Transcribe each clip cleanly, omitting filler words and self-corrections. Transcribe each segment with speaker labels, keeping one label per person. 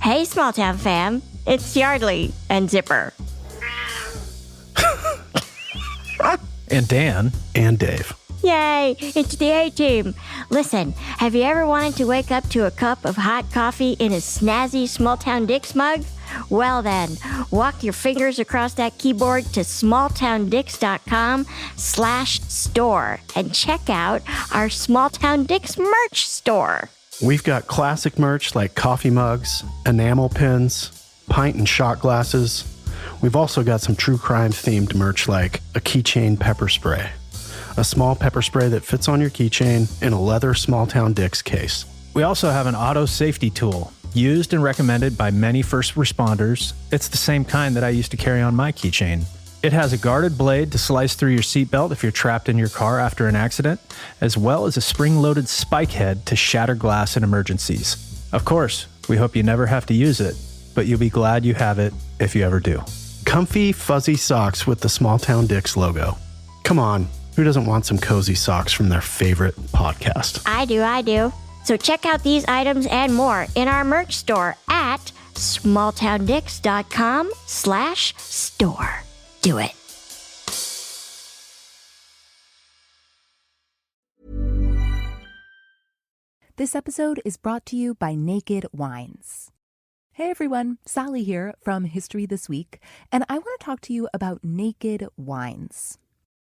Speaker 1: Hey, small town fam. It's Yeardley and Zipper.
Speaker 2: And Dan.
Speaker 3: And Dave.
Speaker 1: Yay, it's the A-Team. Listen, have you ever wanted to wake up to a cup of hot coffee in a snazzy Small Town Dicks mug? Well then, walk your fingers across that keyboard to smalltowndicks.com/store and check out our Small Town Dicks merch store.
Speaker 3: We've got classic merch like coffee mugs, enamel pins, pint and shot glasses. We've also got some true crime themed merch like a keychain pepper spray. A small pepper spray that fits on your keychain in a leather Small Town Dicks case.
Speaker 2: We also have an auto safety tool, used and recommended by many first responders. It's the same kind that I used to carry on my keychain. It has a guarded blade to slice through your seatbelt if you're trapped in your car after an accident, as well as a spring-loaded spike head to shatter glass in emergencies. Of course, we hope you never have to use it, but you'll be glad you have it if you ever do.
Speaker 3: Comfy, fuzzy socks with the Small Town Dicks logo. Come on, who doesn't want some cozy socks from their favorite podcast?
Speaker 1: I do. So check out these items and more in our merch store at smalltowndicks.com/store. Do it.
Speaker 4: This episode is brought to you by Naked Wines. Hey everyone, Sally here from History This Week, and I want to talk to you about Naked Wines.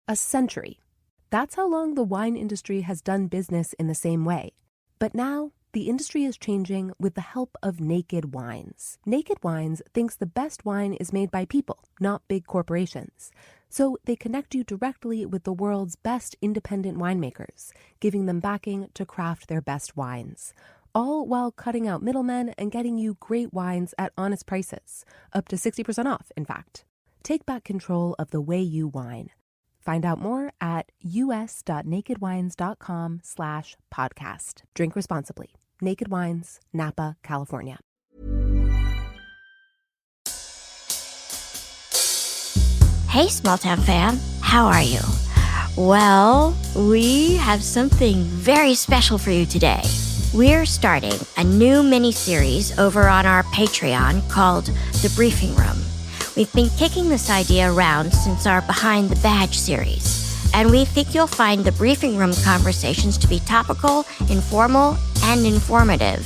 Speaker 4: A century. That's how long the wine industry has done business in the same way. But now, the industry is changing with the help of Naked Wines. Naked Wines thinks the best wine is made by people, not big corporations. So they connect you directly with the world's best independent winemakers, giving them backing to craft their best wines. All while cutting out middlemen and getting you great wines at honest prices, up to 60% off, in fact. Take back control of the way you wine. Find out more at us.nakedwines.com/podcast. Drink responsibly. Naked Wines, Napa, California.
Speaker 1: Hey, small town fam. How are you? Well, we have something very special for you today. We're starting a new mini-series over on our Patreon called The Briefing Room. We've been kicking this idea around since our Behind the Badge series, and we think you'll find the Briefing Room conversations to be topical, informal, and informative.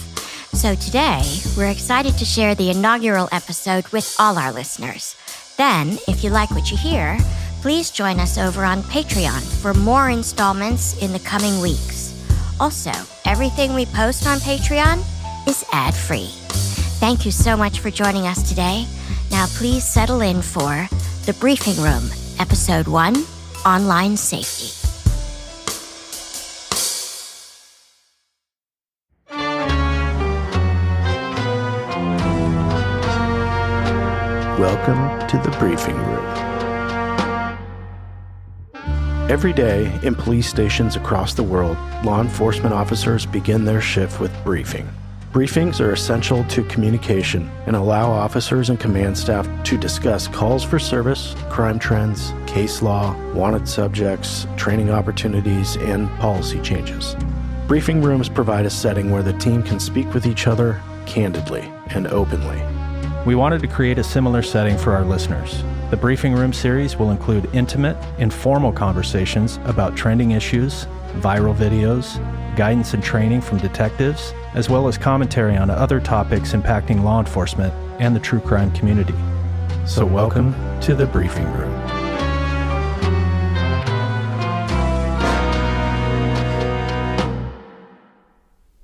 Speaker 1: So today, we're excited to share the inaugural episode with all our listeners. Then, if you like what you hear, please join us over on Patreon for more installments in the coming weeks. Also, everything we post on Patreon is ad-free. Thank you so much for joining us today. Now please settle in for The Briefing Room, Episode 1, Online Safety.
Speaker 3: Welcome to the Briefing Room. Every day in police stations across the world, law enforcement officers begin their shift with briefing. Briefings are essential to communication and allow officers and command staff to discuss calls for service, crime trends, case law, wanted subjects, training opportunities, and policy changes. Briefing rooms provide a setting where the team can speak with each other candidly and openly.
Speaker 2: We wanted to create a similar setting for our listeners. The Briefing Room series will include intimate, informal conversations about trending issues, viral videos, guidance and training from detectives, as well as commentary on other topics impacting law enforcement and the true crime community. So welcome to the Briefing Room.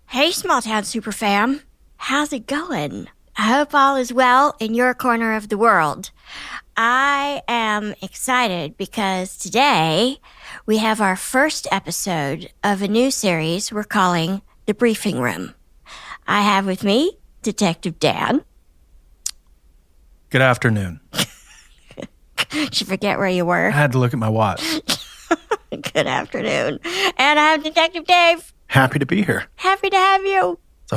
Speaker 1: Hey, small town superfam. How's it going? I hope all is well in your corner of the world. I am excited because today we have our first episode of a new series we're calling The Briefing Room. I have with me Detective Dan.
Speaker 2: Good afternoon.
Speaker 1: Did you forget where you were?
Speaker 2: I had to look at my watch.
Speaker 1: Good afternoon. And I have Detective Dave.
Speaker 3: Happy to be here.
Speaker 1: Happy to have you.
Speaker 3: It's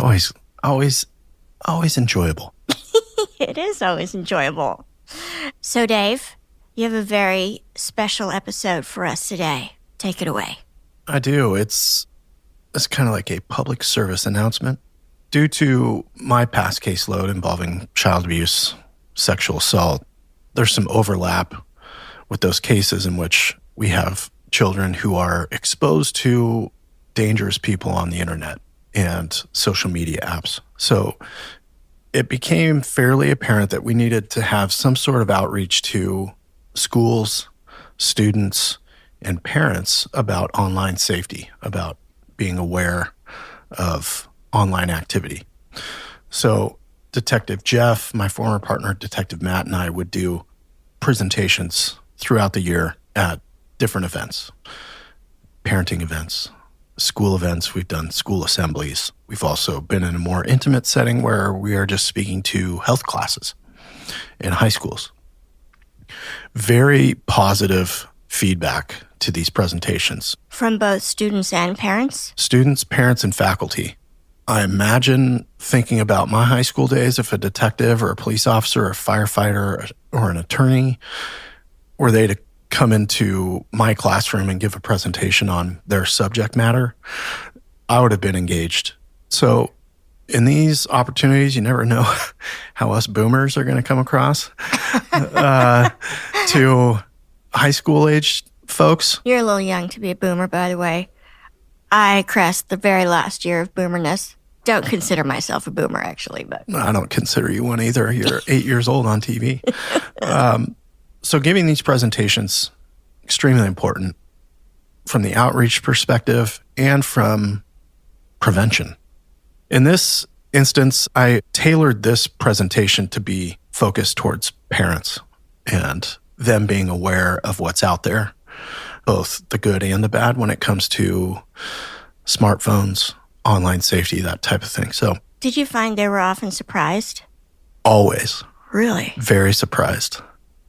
Speaker 3: always enjoyable.
Speaker 1: It is always enjoyable. So, Dave, you have a very special episode for us today. Take it away.
Speaker 3: I do. It's kind of like a public service announcement Due to my past caseload involving child abuse, sexual assault, there's some overlap with those cases in which we have children who are exposed to dangerous people on the internet and social media apps. So it became fairly apparent that we needed to have some sort of outreach to schools, students, and parents about online safety, about being aware of online activity. So Detective Jeff, my former partner, Detective Matt, and I would do presentations throughout the year at different events, parenting events, school events. We've done school assemblies. We've also been in a more intimate setting where we are just speaking to health classes in high schools. Very positive feedback to these presentations.
Speaker 1: From both students and parents?
Speaker 3: Students, parents, and faculty. I imagine thinking about my high school days, if a detective or a police officer or a firefighter or an attorney were they to come into my classroom and give a presentation on their subject matter, I would have been engaged. So in these opportunities, you never know how us boomers are going to come across to high school age folks.
Speaker 1: You're a little young to be a boomer, by the way. I crossed the very last year of boomerness. Don't consider myself a boomer, actually, but
Speaker 3: I don't consider you one either. You're 8 years old on TV. So giving these presentations, extremely important from the outreach perspective and from prevention. In this instance, I tailored this presentation to be focused towards parents and them being aware of what's out there, both the good and the bad when it comes to smartphones, online safety, that type of thing. So,
Speaker 1: did you find they were often surprised?
Speaker 3: Always.
Speaker 1: Really?
Speaker 3: Very surprised.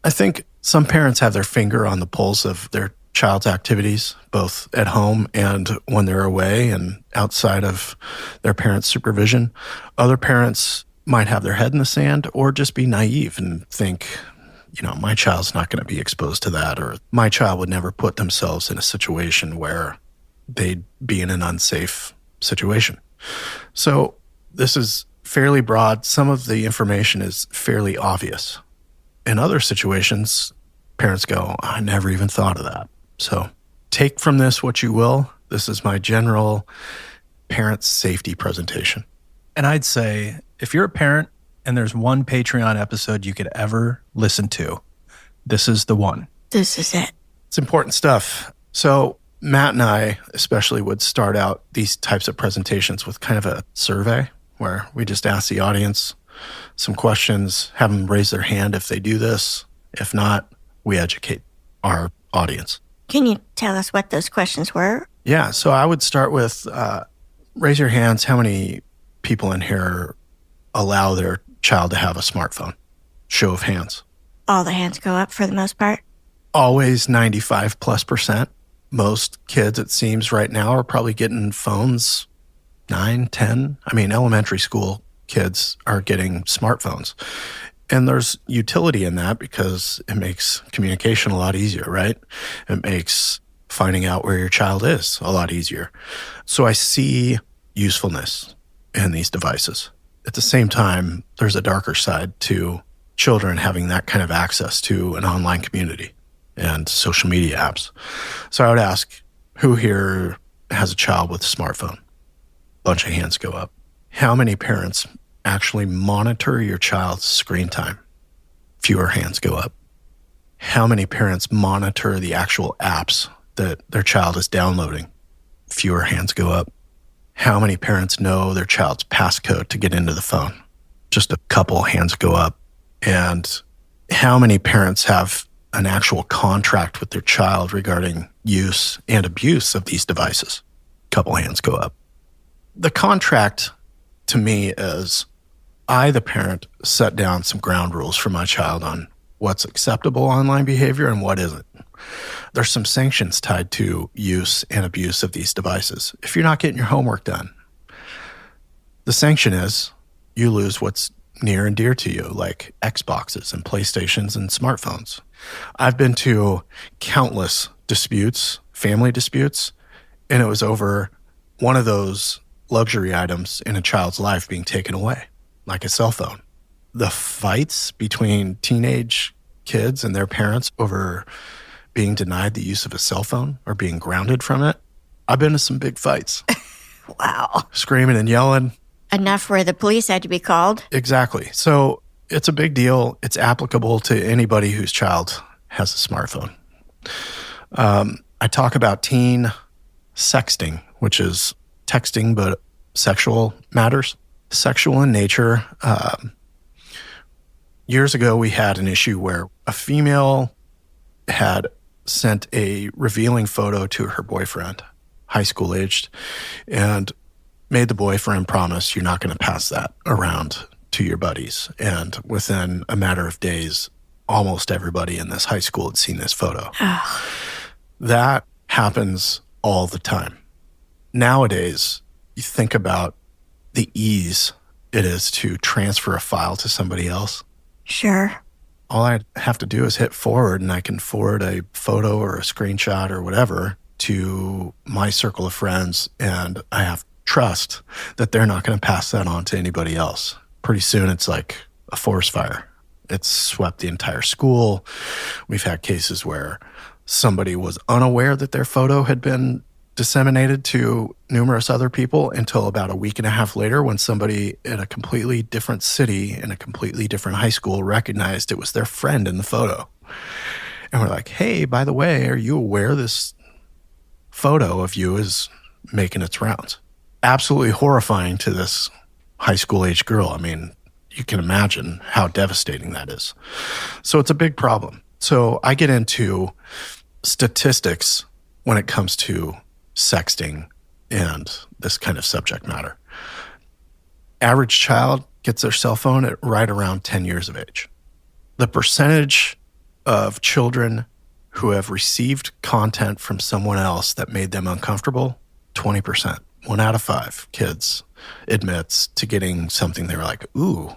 Speaker 3: I think some parents have their finger on the pulse of their child's activities, both at home and when they're away and outside of their parents' supervision. Other parents might have their head in the sand or just be naive and think, my child's not going to be exposed to that, or my child would never put themselves in a situation where they'd be in an unsafe situation. So this is fairly broad. Some of the information is fairly obvious. In other situations, parents go, I never even thought of that. So take from this what you will. This is my general parent safety presentation.
Speaker 2: And I'd say if you're a parent and there's one Patreon episode you could ever listen to, this is the one.
Speaker 1: This is it.
Speaker 3: It's important stuff. So Matt and I especially would start out these types of presentations with kind of a survey where we just ask the audience some questions, have them raise their hand if they do this. If not, we educate our audience.
Speaker 1: Can you tell us what those questions were?
Speaker 3: Yeah, so I would start with raise your hands. How many people in here allow their child to have a smartphone? Show of hands.
Speaker 1: All the hands go up for the most part?
Speaker 3: Always 95+%. Most kids, it seems right now, are probably getting phones 9, 10. Elementary school kids are getting smartphones. And there's utility in that because it makes communication a lot easier, right? It makes finding out where your child is a lot easier. So I see usefulness in these devices. At the same time, there's a darker side to children having that kind of access to an online community and social media apps. So I would ask, who here has a child with a smartphone? Bunch of hands go up. How many parents actually monitor your child's screen time? Fewer hands go up. How many parents monitor the actual apps that their child is downloading? Fewer hands go up. How many parents know their child's passcode to get into the phone? Just a couple hands go up. And how many parents have an actual contract with their child regarding use and abuse of these devices? Couple hands go up. The contract to me is I, the parent, set down some ground rules for my child on what's acceptable online behavior and what isn't. There's some sanctions tied to use and abuse of these devices. If you're not getting your homework done, the sanction is you lose what's near and dear to you, like Xboxes and PlayStations and smartphones. I've been to countless disputes, family disputes, and it was over one of those luxury items in a child's life being taken away, like a cell phone. The fights between teenage kids and their parents over being denied the use of a cell phone or being grounded from it. I've been to some big fights.
Speaker 1: Wow.
Speaker 3: Screaming and yelling.
Speaker 1: Enough where the police had to be called?
Speaker 3: Exactly. So it's a big deal. It's applicable to anybody whose child has a smartphone. I talk about teen sexting, which is texting but sexual matters. Sexual in nature. Years ago, we had an issue where a female had sent a revealing photo to her boyfriend, high school aged, and made the boyfriend promise, you're not going to pass that around to your buddies. And within a matter of days, almost everybody in this high school had seen this photo. That happens all the time. Nowadays, you think about the ease it is to transfer a file to somebody else.
Speaker 1: Sure.
Speaker 3: All I have to do is hit forward, and I can forward a photo or a screenshot or whatever to my circle of friends, and I have trust that they're not going to pass that on to anybody else. Pretty soon, it's like a forest fire. It's swept the entire school. We've had cases where somebody was unaware that their photo had been disseminated to numerous other people until about a week and a half later, when somebody in a completely different city in a completely different high school recognized it was their friend in the photo. And we're like, hey, by the way, are you aware this photo of you is making its rounds? Absolutely horrifying to this high school age girl. I mean, you can imagine how devastating that is. So it's a big problem. So I get into statistics when it comes to sexting and this kind of subject matter. Average child gets their cell phone at right around 10 years of age. The percentage of children who have received content from someone else that made them uncomfortable, 20%. 1 out of 5 kids admits to getting something they were like, ooh,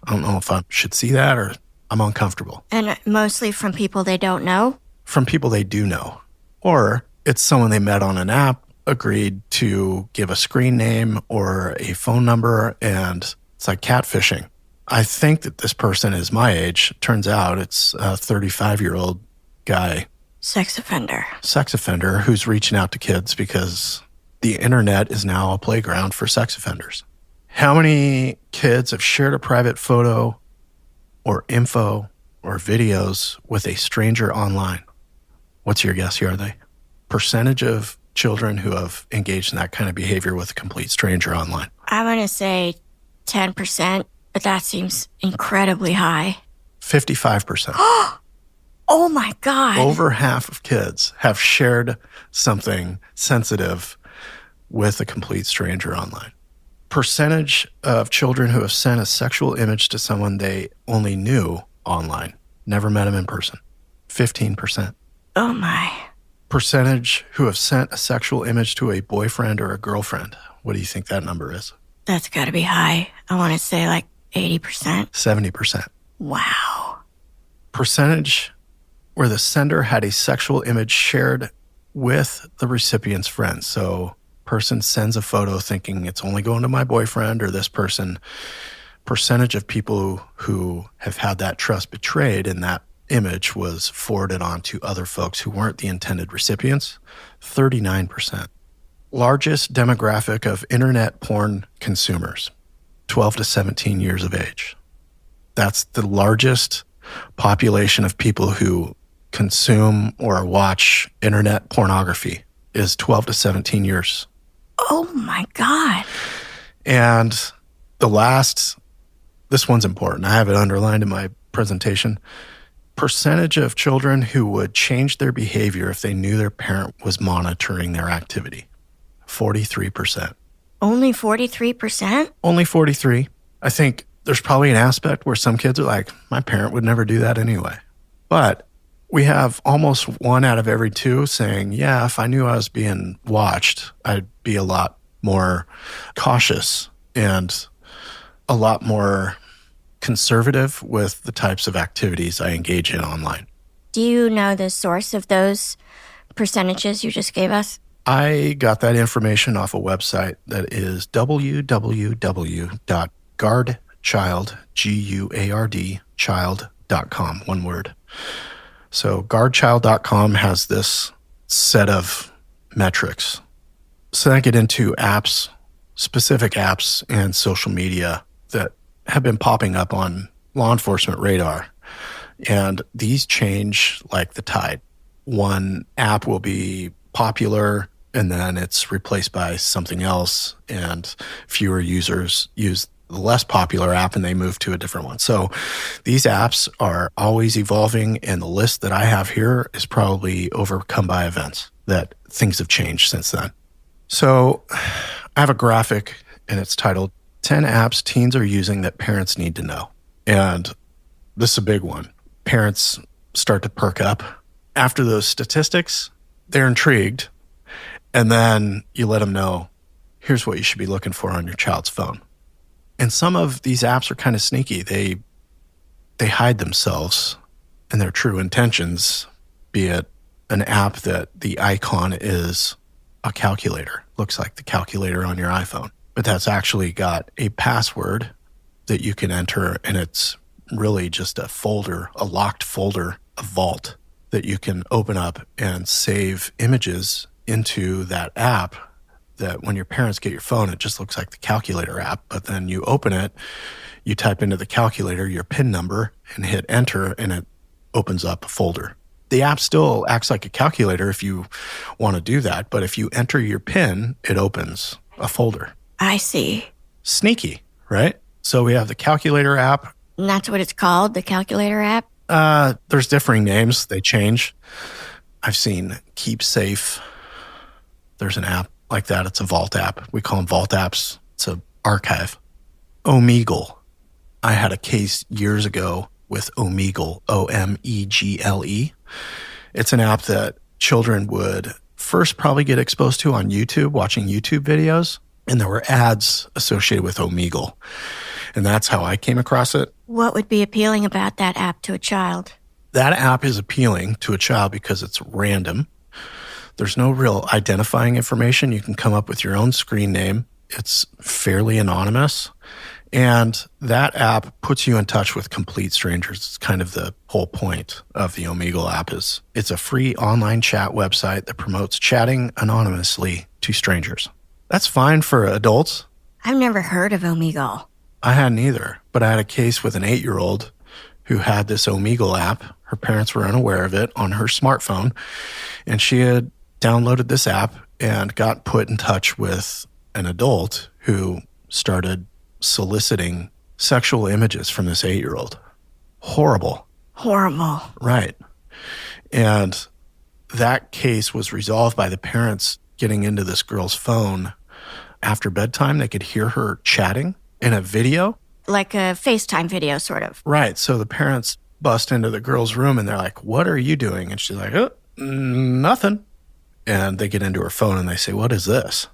Speaker 3: I don't know if I should see that, or I'm uncomfortable.
Speaker 1: And mostly from people they don't know?
Speaker 3: From people they do know. Or it's someone they met on an app, agreed to give a screen name or a phone number, and it's like catfishing. I think that this person is my age. Turns out it's a 35-year-old guy.
Speaker 1: Sex offender.
Speaker 3: Sex offender who's reaching out to kids because the internet is now a playground for sex offenders. How many kids have shared a private photo or info or videos with a stranger online? What's your guess, Yeardley? Percentage of children who have engaged in that kind of behavior with a complete stranger online?
Speaker 1: I'm going to say 10%, but that seems incredibly high.
Speaker 3: 55%.
Speaker 1: Oh my God.
Speaker 3: Over half of kids have shared something sensitive with a complete stranger online. Percentage of children who have sent a sexual image to someone they only knew online, never met him in person, 15%.
Speaker 1: Oh my.
Speaker 3: Percentage who have sent a sexual image to a boyfriend or a girlfriend. What do you think that number is?
Speaker 1: That's got to be high. I want to say like 80%.
Speaker 3: 70%.
Speaker 1: Wow.
Speaker 3: Percentage where the sender had a sexual image shared with the recipient's friends. So person sends a photo thinking it's only going to my boyfriend or this person. Percentage of people who have had that trust betrayed and that image was forwarded on to other folks who weren't the intended recipients, 39%. Largest demographic of internet porn consumers, 12 to 17 years of age. That's the largest population of people who consume or watch internet pornography is 12 to 17 years.
Speaker 1: Oh my God.
Speaker 3: And this one's important. I have it underlined in my presentation. Percentage of children who would change their behavior if they knew their parent was monitoring their activity, 43%.
Speaker 1: Only 43%?
Speaker 3: Only 43. I think there's probably an aspect where some kids are like, my parent would never do that anyway. But we have almost 1 out of every 2 saying, yeah, if I knew I was being watched, I'd be a lot more cautious and a lot more conservative with the types of activities I engage in online.
Speaker 1: Do you know the source of those percentages you just gave us?
Speaker 3: I got that information off a website that is www.guardchild, G-U-A-R-D, child.com, one word. So guardchild.com has this set of metrics. So then I get into apps, specific apps and social media that have been popping up on law enforcement radar. And these change like the tide. One app will be popular and then it's replaced by something else, and fewer users use the less popular app and they move to a different one. So these apps are always evolving, and the list that I have here is probably overcome by events that things have changed since then. So I have a graphic and it's titled 10 apps teens are using that parents need to know. And this is a big one. Parents start to perk up. After those statistics, they're intrigued. And then you let them know, here's what you should be looking for on your child's phone. And some of these apps are kind of sneaky. They hide themselves and their true intentions, be it an app that the icon is a calculator, looks like the calculator on your iPhone, but that's actually got a password that you can enter, and it's really just a folder, a locked folder, a vault that you can open up and save images into that app, that when your parents get your phone, it just looks like the calculator app. But then you open it, you type into the calculator your PIN number and hit enter, and it opens up a folder. The app still acts like a calculator if you want to do that. But if you enter your PIN, it opens a folder.
Speaker 1: I see.
Speaker 3: Sneaky, right? So we have the calculator app.
Speaker 1: And that's what it's called, the calculator app?
Speaker 3: There's differing names. They change. I've seen Keep Safe. There's an app like that. It's a vault app. We call them vault apps. It's an archive. Omegle. I had a case years ago with Omegle, O-M-E-G-L-E. It's an app that children would first probably get exposed to on YouTube, watching YouTube videos. And there were ads associated with Omegle. And that's how I came across it.
Speaker 1: What would be appealing about that app to a child?
Speaker 3: That app is appealing to a child because it's random. There's no real identifying information. You can come up with your own screen name. It's fairly anonymous. And that app puts you in touch with complete strangers. It's kind of the whole point of the Omegle app. Is it's a free online chat website that promotes chatting anonymously to strangers. That's fine for adults.
Speaker 1: I've never heard of Omegle.
Speaker 3: I hadn't either, but I had a case with an 8-year-old who had this Omegle app. Her parents were unaware of it on her smartphone, and she had downloaded this app and got put in touch with an adult who started soliciting sexual images from this 8-year-old. Horrible.
Speaker 1: Horrible.
Speaker 3: Right. And that case was resolved by the parents getting into this girl's phone after bedtime. They could hear her chatting in a video.
Speaker 1: Like a FaceTime video, sort of.
Speaker 3: Right. So the parents bust into the girl's room and they're like, "What are you doing?" And she's like, "Oh, nothing." And they get into her phone and they say, "What is this?"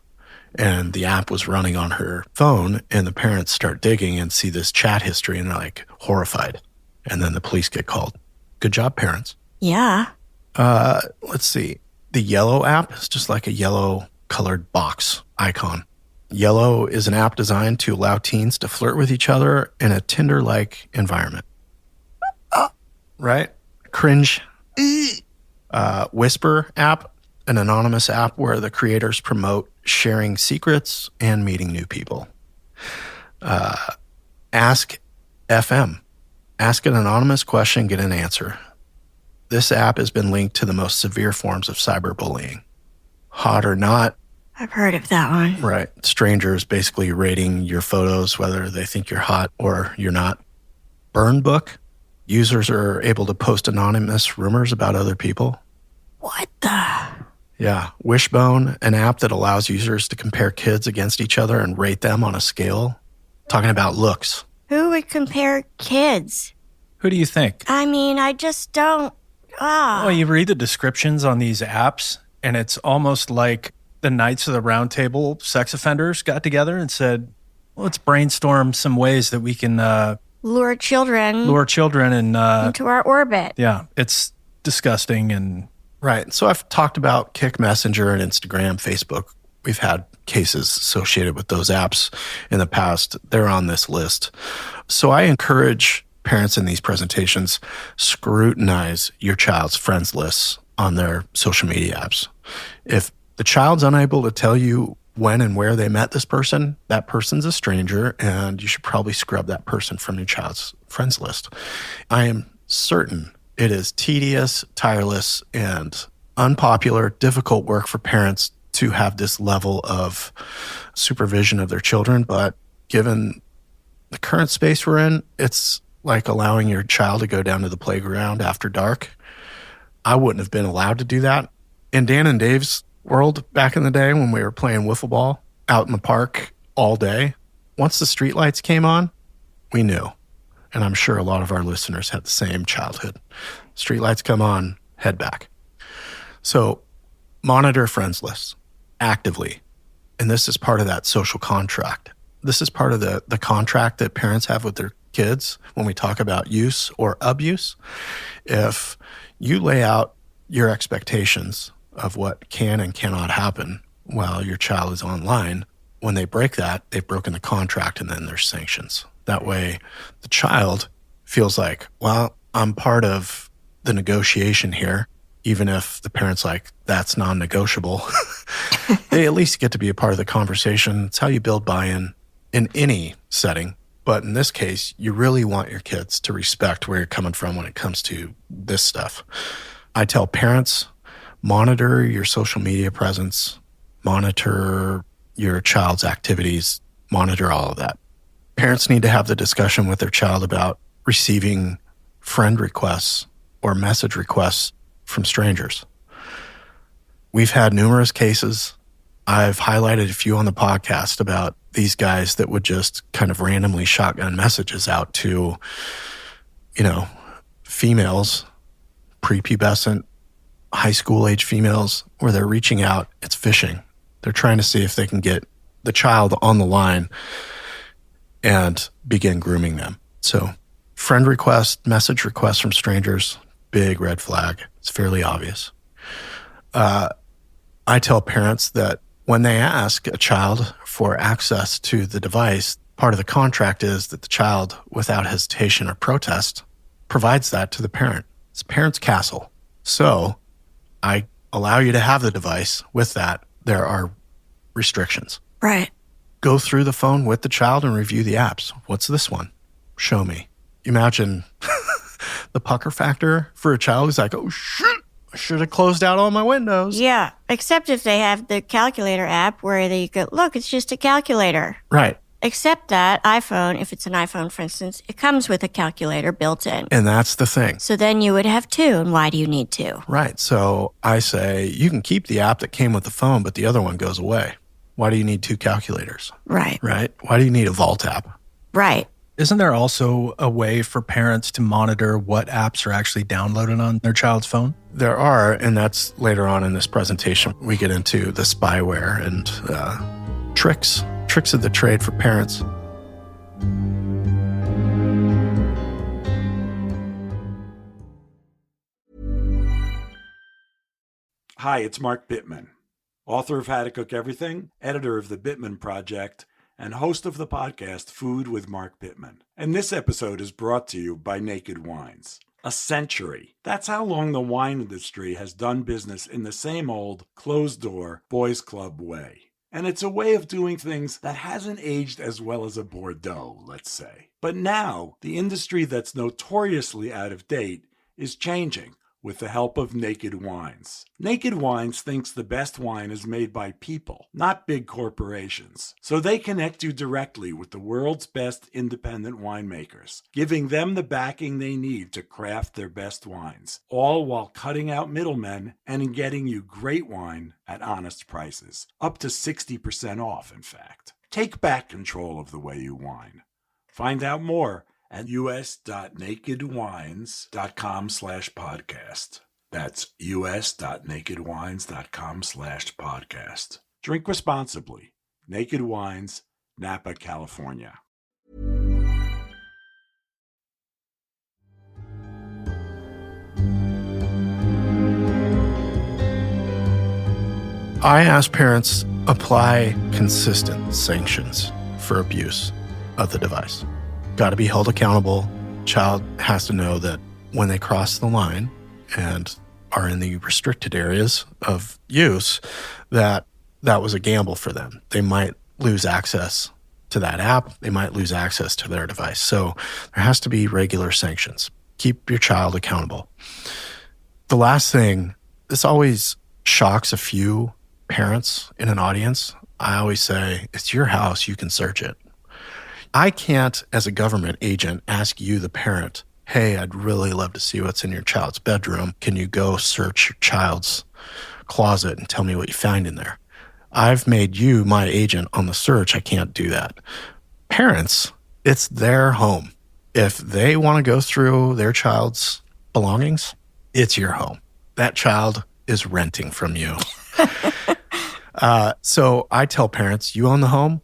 Speaker 3: And the app was running on her phone, and the parents start digging and see this chat history, and they're like horrified. And then the police get called. Good job, parents.
Speaker 1: Yeah.
Speaker 3: Let's see. The Yellow app is just like a yellow colored box icon. Yellow is an app designed to allow teens to flirt with each other in a Tinder-like environment. Right? Cringe. Whisper app, an anonymous app where the creators promote sharing secrets and meeting new people. Ask FM. Ask an anonymous question, get an answer. This app has been linked to the most severe forms of cyberbullying. Hot or Not.
Speaker 1: I've heard of that one.
Speaker 3: Right. Strangers basically rating your photos, whether they think you're hot or you're not. Burn Book. Users are able to post anonymous rumors about other people.
Speaker 1: What the?
Speaker 3: Yeah. Wishbone, an app that allows users to compare kids against each other and rate them on a scale. Talking about looks.
Speaker 1: Who would compare kids?
Speaker 2: Who do you think?
Speaker 1: I mean, I just don't.
Speaker 2: Well, you read the descriptions on these apps, and it's almost like the Knights of the Round Table sex offenders got together and said, let's brainstorm some ways that we can
Speaker 1: lure children
Speaker 2: and
Speaker 1: into our orbit.
Speaker 2: Yeah, it's disgusting, and
Speaker 3: Right. So I've talked about Kick Messenger and Instagram, Facebook. We've had cases associated with those apps in the past. They're on this list. So I encourage parents in these presentations, scrutinize your child's friends lists on their social media apps. If the child's unable to tell you when and where they met this person, that person's a stranger, and you should probably scrub that person from your child's friends list. I am certain it is tedious, tireless, and unpopular, difficult work for parents to have this level of supervision of their children. But given the current space we're in, it's like allowing your child to go down to the playground after dark. I wouldn't have been allowed to do that. In Dan and Dave's world back in the day when we were playing wiffle ball out in the park all day, once the streetlights came on, we knew. And I'm sure a lot of our listeners had the same childhood. Streetlights come on, head back. So monitor friends lists actively. And this is part of that social contract. This is part of the contract that parents have with their kids when we talk about use or abuse. If you lay out your expectations of what can and cannot happen while your child is online, when they break that, they've broken the contract, and then there's sanctions. That way, the child feels like, well, I'm part of the negotiation here, even if the parent's like, that's non-negotiable. They at least get to be a part of the conversation. It's how you build buy-in in any setting. But in this case, you really want your kids to respect where you're coming from when it comes to this stuff. I tell parents, monitor your social media presence, monitor your child's activities, monitor all of that. Parents need to have the discussion with their child about receiving friend requests or message requests from strangers. We've had numerous cases. I've highlighted a few on the podcast about these guys that would just kind of randomly shotgun messages out to, females, prepubescent, high school age females, where they're reaching out. It's phishing. They're trying to see if they can get the child on the line and begin grooming them. So friend requests, message requests from strangers, big red flag. It's fairly obvious. I tell parents that when they ask a child for access to the device, part of the contract is that the child, without hesitation or protest, provides that to the parent. It's parent's castle. So I allow you to have the device. With that, there are restrictions.
Speaker 1: Right.
Speaker 3: Go through the phone with the child and review the apps. What's this one? Show me. Imagine the pucker factor for a child who's like, oh, shit, I should have closed out all my windows.
Speaker 1: Yeah, except if they have the calculator app where they go, look, it's just a calculator.
Speaker 3: Right.
Speaker 1: Except that iPhone, if it's an iPhone, for instance, it comes with a calculator built in.
Speaker 3: And that's the thing.
Speaker 1: So then you would have two, and why do you need two?
Speaker 3: Right. So I say, you can keep the app that came with the phone, but the other one goes away. Why do you need two calculators?
Speaker 1: Right.
Speaker 3: Right? Why do you need a Vault app?
Speaker 1: Right.
Speaker 2: Isn't there also a way for parents to monitor what apps are actually downloaded on their child's phone?
Speaker 3: There are, and that's later on in this presentation. We get into the spyware and tricks of the trade for parents.
Speaker 5: Hi, it's Mark Bittman, author of How to Cook Everything, editor of The Bittman Project, and host of the podcast Food with Mark Bittman. And this episode is brought to you by Naked Wines. A century. That's how long the wine industry has done business in the same old, closed-door, boys' club way. And it's a way of doing things that hasn't aged as well as a Bordeaux, let's say. But now, the industry that's notoriously out of date is changing with the help of Naked Wines. Naked Wines thinks the best wine is made by people, not big corporations. So they connect you directly with the world's best independent winemakers, giving them the backing they need to craft their best wines, all while cutting out middlemen and getting you great wine at honest prices, up to 60% off, in fact. Take back control of the way you wine. Find out more at us.nakedwines.com/podcast. That's us.nakedwines.com/podcast. Drink responsibly. Naked Wines, Napa, California.
Speaker 3: I ask parents apply consistent sanctions for abuse of the device. Got to be held accountable. Child has to know that when they cross the line and are in the restricted areas of use, that was a gamble for them. They might lose access to that app. They might lose access to their device. So there has to be regular sanctions. Keep your child accountable. The last thing, this always shocks a few parents in an audience. I always say, it's your house, you can search it. I can't, as a government agent, ask you, the parent, hey, I'd really love to see what's in your child's bedroom. Can you go search your child's closet and tell me what you find in there? I've made you my agent on the search. I can't do that. Parents, it's their home. If they want to go through their child's belongings, it's your home. That child is renting from you. So I tell parents, you own the home.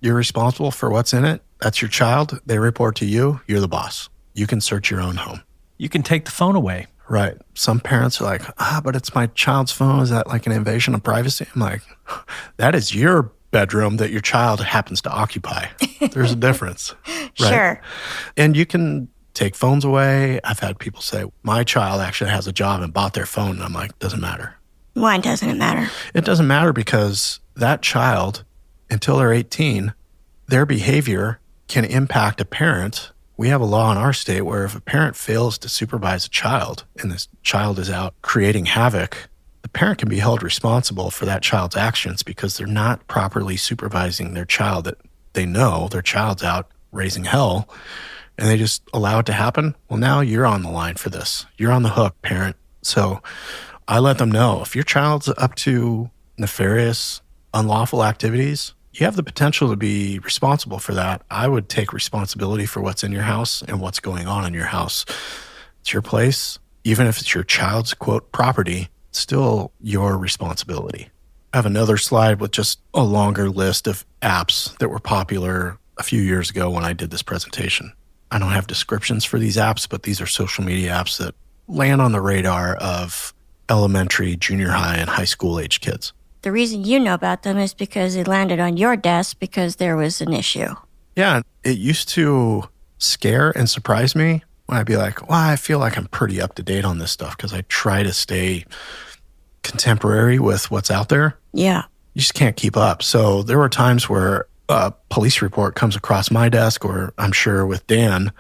Speaker 3: You're responsible for what's in it. That's your child. They report to you. You're the boss. You can search your own home.
Speaker 2: You can take the phone away.
Speaker 3: Right. Some parents are like, but it's my child's phone. Is that like an invasion of privacy? I'm like, that is your bedroom that your child happens to occupy. There's a difference. Right?
Speaker 1: Sure.
Speaker 3: And you can take phones away. I've had people say, my child actually has a job and bought their phone. And I'm like, doesn't matter.
Speaker 1: Why doesn't it matter?
Speaker 3: It doesn't matter because that child, until they're 18, their behavior can impact a parent. We have a law in our state where if a parent fails to supervise a child and this child is out creating havoc, the parent can be held responsible for that child's actions because they're not properly supervising their child, that they know their child's out raising hell and they just allow it to happen. Well, now you're on the line for this. You're on the hook, parent. So I let them know if your child's up to nefarious, unlawful activities, you have the potential to be responsible for that. I would take responsibility for what's in your house and what's going on in your house. It's your place. Even if it's your child's, quote, property, it's still your responsibility. I have another slide with just a longer list of apps that were popular a few years ago when I did this presentation. I don't have descriptions for these apps, but these are social media apps that land on the radar of elementary, junior high, and high school age kids.
Speaker 1: The reason you know about them is because it landed on your desk because there was an issue.
Speaker 3: Yeah, it used to scare and surprise me when I'd be like, well, I feel like I'm pretty up to date on this stuff because I try to stay contemporary with what's out there.
Speaker 1: Yeah.
Speaker 3: You just can't keep up. So there were times where a police report comes across my desk, or I'm sure with Dan,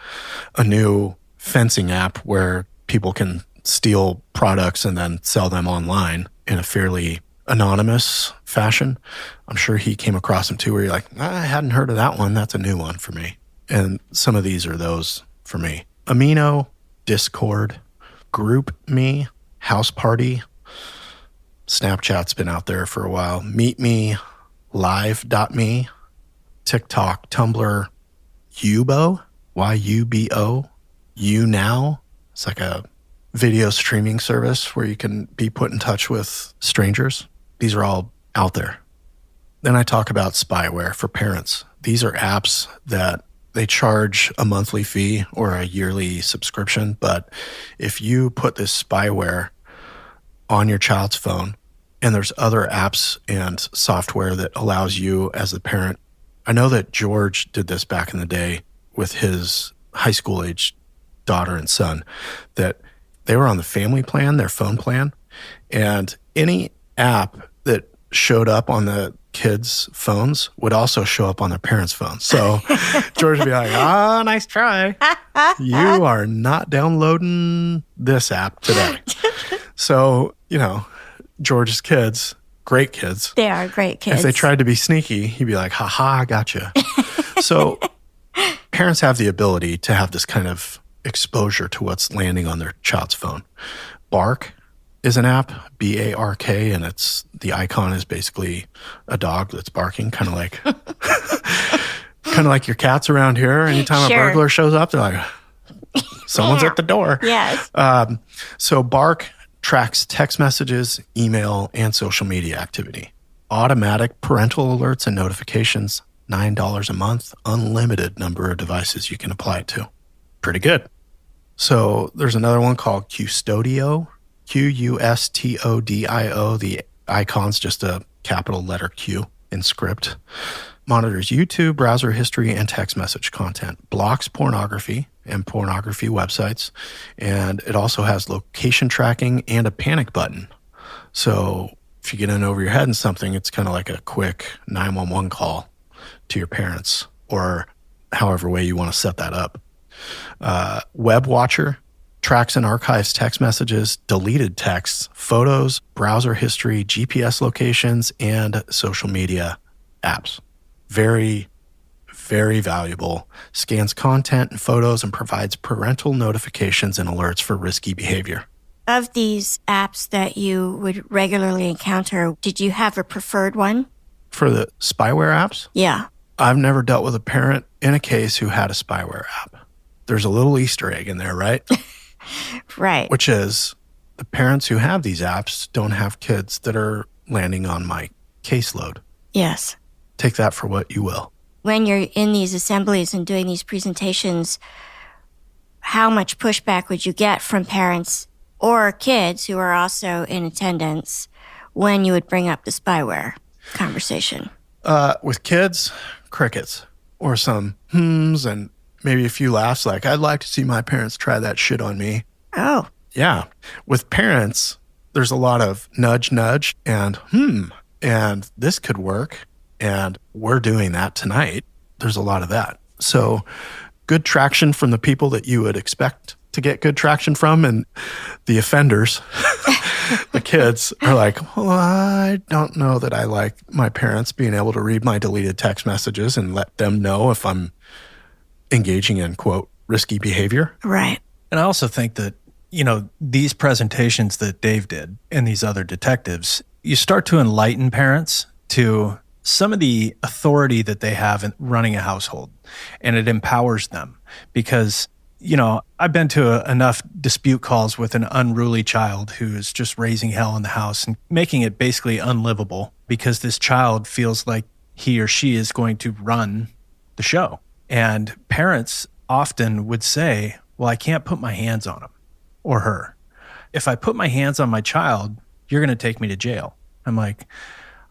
Speaker 3: a new fencing app where people can steal products and then sell them online in a fairly anonymous fashion. I'm sure he came across them too, where you're like, I hadn't heard of that one. That's a new one for me. And some of these are those for me. Amino, Discord, Group Me, House Party. Snapchat's been out there for a while. Meet Me, Live.me, TikTok, Tumblr, Yubo, Y-U-B-O, YouNow. It's like a video streaming service where you can be put in touch with strangers. These are all out there. Then I talk about spyware for parents. These are apps that they charge a monthly fee or a yearly subscription. But if you put this spyware on your child's phone, and there's other apps and software that allows you as the parent. I know that George did this back in the day with his high school age daughter and son, that they were on the family plan, their phone plan, and any app that showed up on the kids' phones would also show up on their parents' phones. So George would be like, nice try. You are not downloading this app today. So, George's kids, great kids.
Speaker 1: They are great kids.
Speaker 3: If they tried to be sneaky, he'd be like, I gotcha. So parents have the ability to have this kind of exposure to what's landing on their child's phone. Bark is an app, B-A-R-K, and the icon is basically a dog that's barking, kind of like your cats around here. Anytime
Speaker 1: Sure.
Speaker 3: a burglar shows up, they're like, someone's at the door.
Speaker 1: Yes.
Speaker 3: So Bark tracks text messages, email, and social media activity. Automatic parental alerts and notifications, $9 a month, unlimited number of devices you can apply it to. Pretty good. So there's another one called Custodio, Q-U-S-T-O-D-I-O. The icon's just a capital letter Q in script. Monitors YouTube, browser history, and text message content. Blocks pornography and pornography websites. And it also has location tracking and a panic button. So if you get in over your head in something, it's kind of like a quick 911 call to your parents, or however way you want to set that up. Web Watcher tracks and archives text messages, deleted texts, photos, browser history, GPS locations, and social media apps. Very, very valuable. Scans content and photos and provides parental notifications and alerts for risky behavior.
Speaker 1: Of these apps that you would regularly encounter, did you have a preferred one?
Speaker 3: For the spyware apps?
Speaker 1: Yeah.
Speaker 3: I've never dealt with a parent in a case who had a spyware app. There's a little Easter egg in there, right?
Speaker 1: Right.
Speaker 3: Which is the parents who have these apps don't have kids that are landing on my caseload.
Speaker 1: Yes.
Speaker 3: Take that for what you will.
Speaker 1: When you're in these assemblies and doing these presentations, how much pushback would you get from parents or kids who are also in attendance when you would bring up the spyware conversation?
Speaker 3: With kids, crickets, or some hmms and maybe a few laughs like, I'd like to see my parents try that shit on me.
Speaker 1: Oh.
Speaker 3: Yeah. With parents, there's a lot of nudge, nudge, and and this could work, and we're doing that tonight. There's a lot of that. So good traction from the people that you would expect to get good traction from, and the offenders, the kids, are like, well, I don't know that I like my parents being able to read my deleted text messages and let them know if I'm engaging in, quote, risky behavior.
Speaker 1: Right.
Speaker 2: And I also think that, these presentations that Dave did and these other detectives, you start to enlighten parents to some of the authority that they have in running a household, and it empowers them because, I've been to enough dispute calls with an unruly child who is just raising hell in the house and making it basically unlivable because this child feels like he or she is going to run the show. And parents often would say, well, I can't put my hands on him or her. If I put my hands on my child, you're going to take me to jail. I'm like,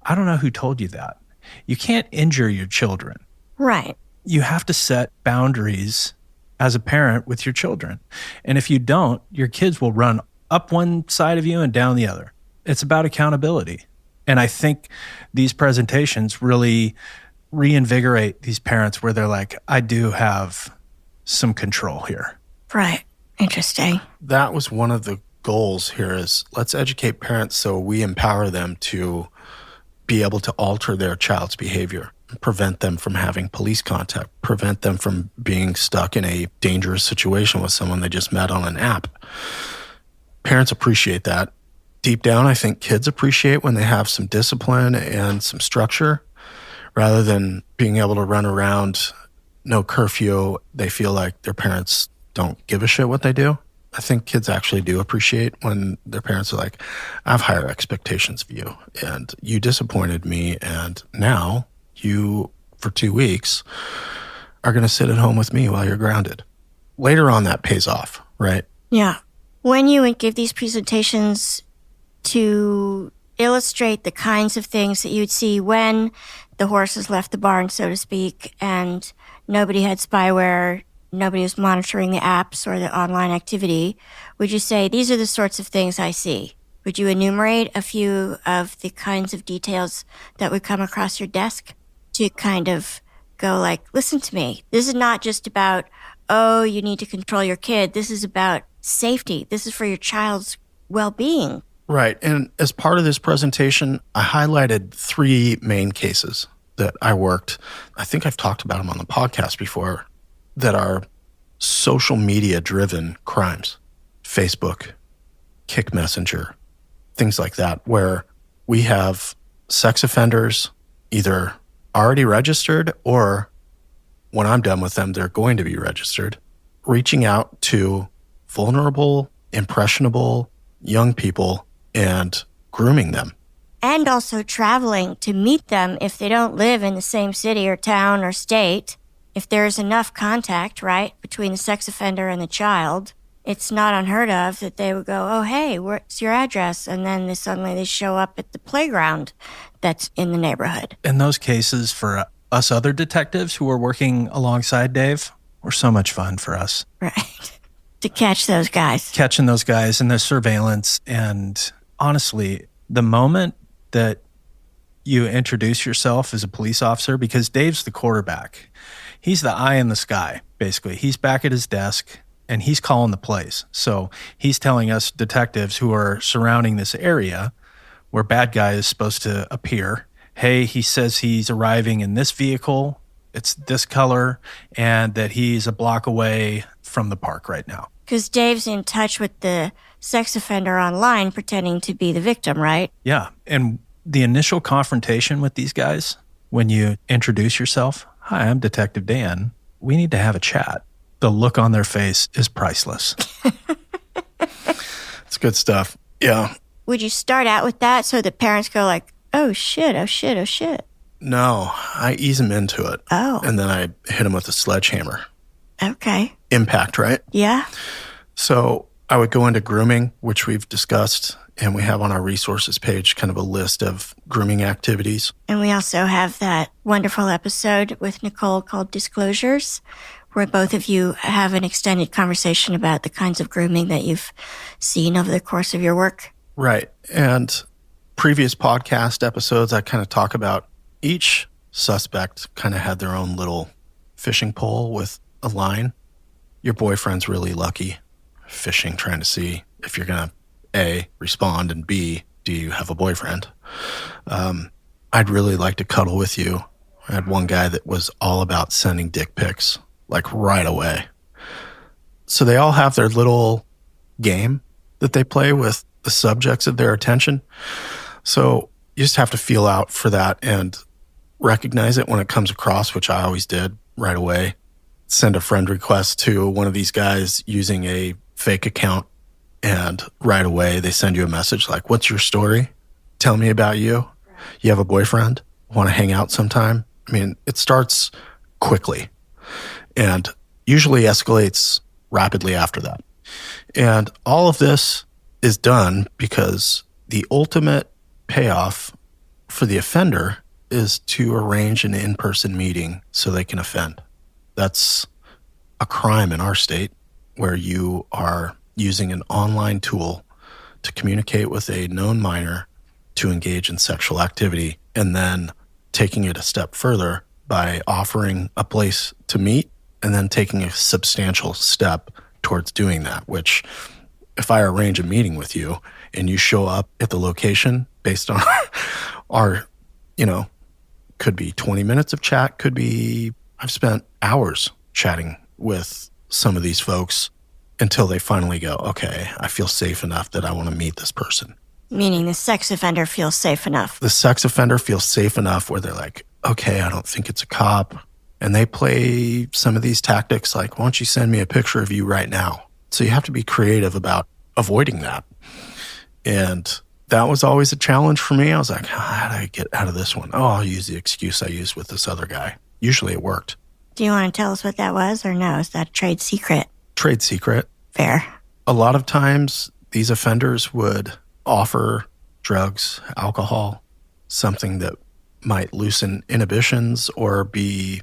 Speaker 2: I don't know who told you that. You can't injure your children.
Speaker 1: Right.
Speaker 2: You have to set boundaries as a parent with your children. And if you don't, your kids will run up one side of you and down the other. It's about accountability. And I think these presentations really reinvigorate these parents where they're like, I do have some control here.
Speaker 1: Right. Interesting.
Speaker 3: That was one of the goals here is let's educate parents so we empower them to be able to alter their child's behavior, prevent them from having police contact, prevent them from being stuck in a dangerous situation with someone they just met on an app. Parents appreciate that. Deep down, I think kids appreciate when they have some discipline and some structure rather than being able to run around, no curfew. They feel like their parents don't give a shit what they do. I think kids actually do appreciate when their parents are like, I have higher expectations of you, and you disappointed me, and now you, for 2 weeks, are going to sit at home with me while you're grounded. Later on, that pays off, right?
Speaker 1: Yeah. When you would give these presentations to illustrate the kinds of things that you'd see when the horses left the barn, so to speak, and nobody had spyware, nobody was monitoring the apps or the online activity, would you say, these are the sorts of things I see? Would you enumerate a few of the kinds of details that would come across your desk to kind of go like, listen to me. This is not just about, oh, you need to control your kid. This is about safety. This is for your child's well-being.
Speaker 3: Right. And as part of this presentation, I highlighted 3 main cases that I worked. I think I've talked about them on the podcast before, that are social media driven crimes. Facebook, Kick Messenger, things like that, where we have sex offenders either already registered or when I'm done with them, they're going to be registered, reaching out to vulnerable, impressionable young people and grooming them.
Speaker 1: And also traveling to meet them if they don't live in the same city or town or state. If there's enough contact, right, between the sex offender and the child, it's not unheard of that they would go, oh, hey, what's your address? And then suddenly they show up at the playground that's in the neighborhood.
Speaker 2: In those cases, for us other detectives who were working alongside Dave, were so much fun for us.
Speaker 1: Right. To catch those guys.
Speaker 2: Catching those guys in the surveillance. And honestly, the moment that you introduce yourself as a police officer, because Dave's the quarterback. He's the eye in the sky, basically. He's back at his desk and he's calling the plays. So he's telling us detectives who are surrounding this area where bad guy is supposed to appear, hey, he says he's arriving in this vehicle, it's this color, and that he's a block away from the park right now.
Speaker 1: Because Dave's in touch with the sex offender online pretending to be the victim, right?
Speaker 2: Yeah. And the initial confrontation with these guys, when you introduce yourself, hi, I'm Detective Dan, we need to have a chat. The look on their face is priceless.
Speaker 3: It's good stuff. Yeah.
Speaker 1: Would you start out with that so the parents go like, oh shit, oh shit, oh shit?
Speaker 3: No, I ease them into it.
Speaker 1: Oh.
Speaker 3: And then I hit them with a sledgehammer.
Speaker 1: Okay.
Speaker 3: Impact, right?
Speaker 1: Yeah.
Speaker 3: So I would go into grooming, which we've discussed, and we have on our resources page kind of a list of grooming activities.
Speaker 1: And we also have that wonderful episode with Nicole called Disclosures, where both of you have an extended conversation about the kinds of grooming that you've seen over the course of your work.
Speaker 3: Right. And previous podcast episodes, I kind of talk about each suspect kind of had their own little fishing pole with a line. Your boyfriend's really lucky fishing, trying to see if you're going to A, respond, and B, do you have a boyfriend? I'd really like to cuddle with you. I had one guy that was all about sending dick pics, like right away. So they all have their little game that they play with the subjects of their attention. So you just have to feel out for that and recognize it when it comes across, which I always did right away. Send a friend request to one of these guys using a fake account, and right away they send you a message like, what's your story? Tell me about you. You have a boyfriend? Want to hang out sometime? I mean, it starts quickly and usually escalates rapidly after that. And all of this is done because the ultimate payoff for the offender is to arrange an in-person meeting so they can offend. That's a crime in our state, where you are using an online tool to communicate with a known minor to engage in sexual activity, and then taking it a step further by offering a place to meet and then taking a substantial step towards doing that, which if I arrange a meeting with you and you show up at the location based on our, could be 20 minutes of chat, could be, I've spent hours chatting with some of these folks until they finally go, okay, I feel safe enough that I want to meet this person.
Speaker 1: Meaning the sex offender feels safe enough.
Speaker 3: The sex offender feels safe enough where they're like, okay, I don't think it's a cop. And they play some of these tactics like, why don't you send me a picture of you right now? So you have to be creative about avoiding that. And that was always a challenge for me. I was like, how do I get out of this one? Oh, I'll use the excuse I used with this other guy. Usually it worked.
Speaker 1: Do you want to tell us what that was, or no? Is that a trade secret?
Speaker 3: Trade secret.
Speaker 1: Fair.
Speaker 3: A lot of times these offenders would offer drugs, alcohol, something that might loosen inhibitions or be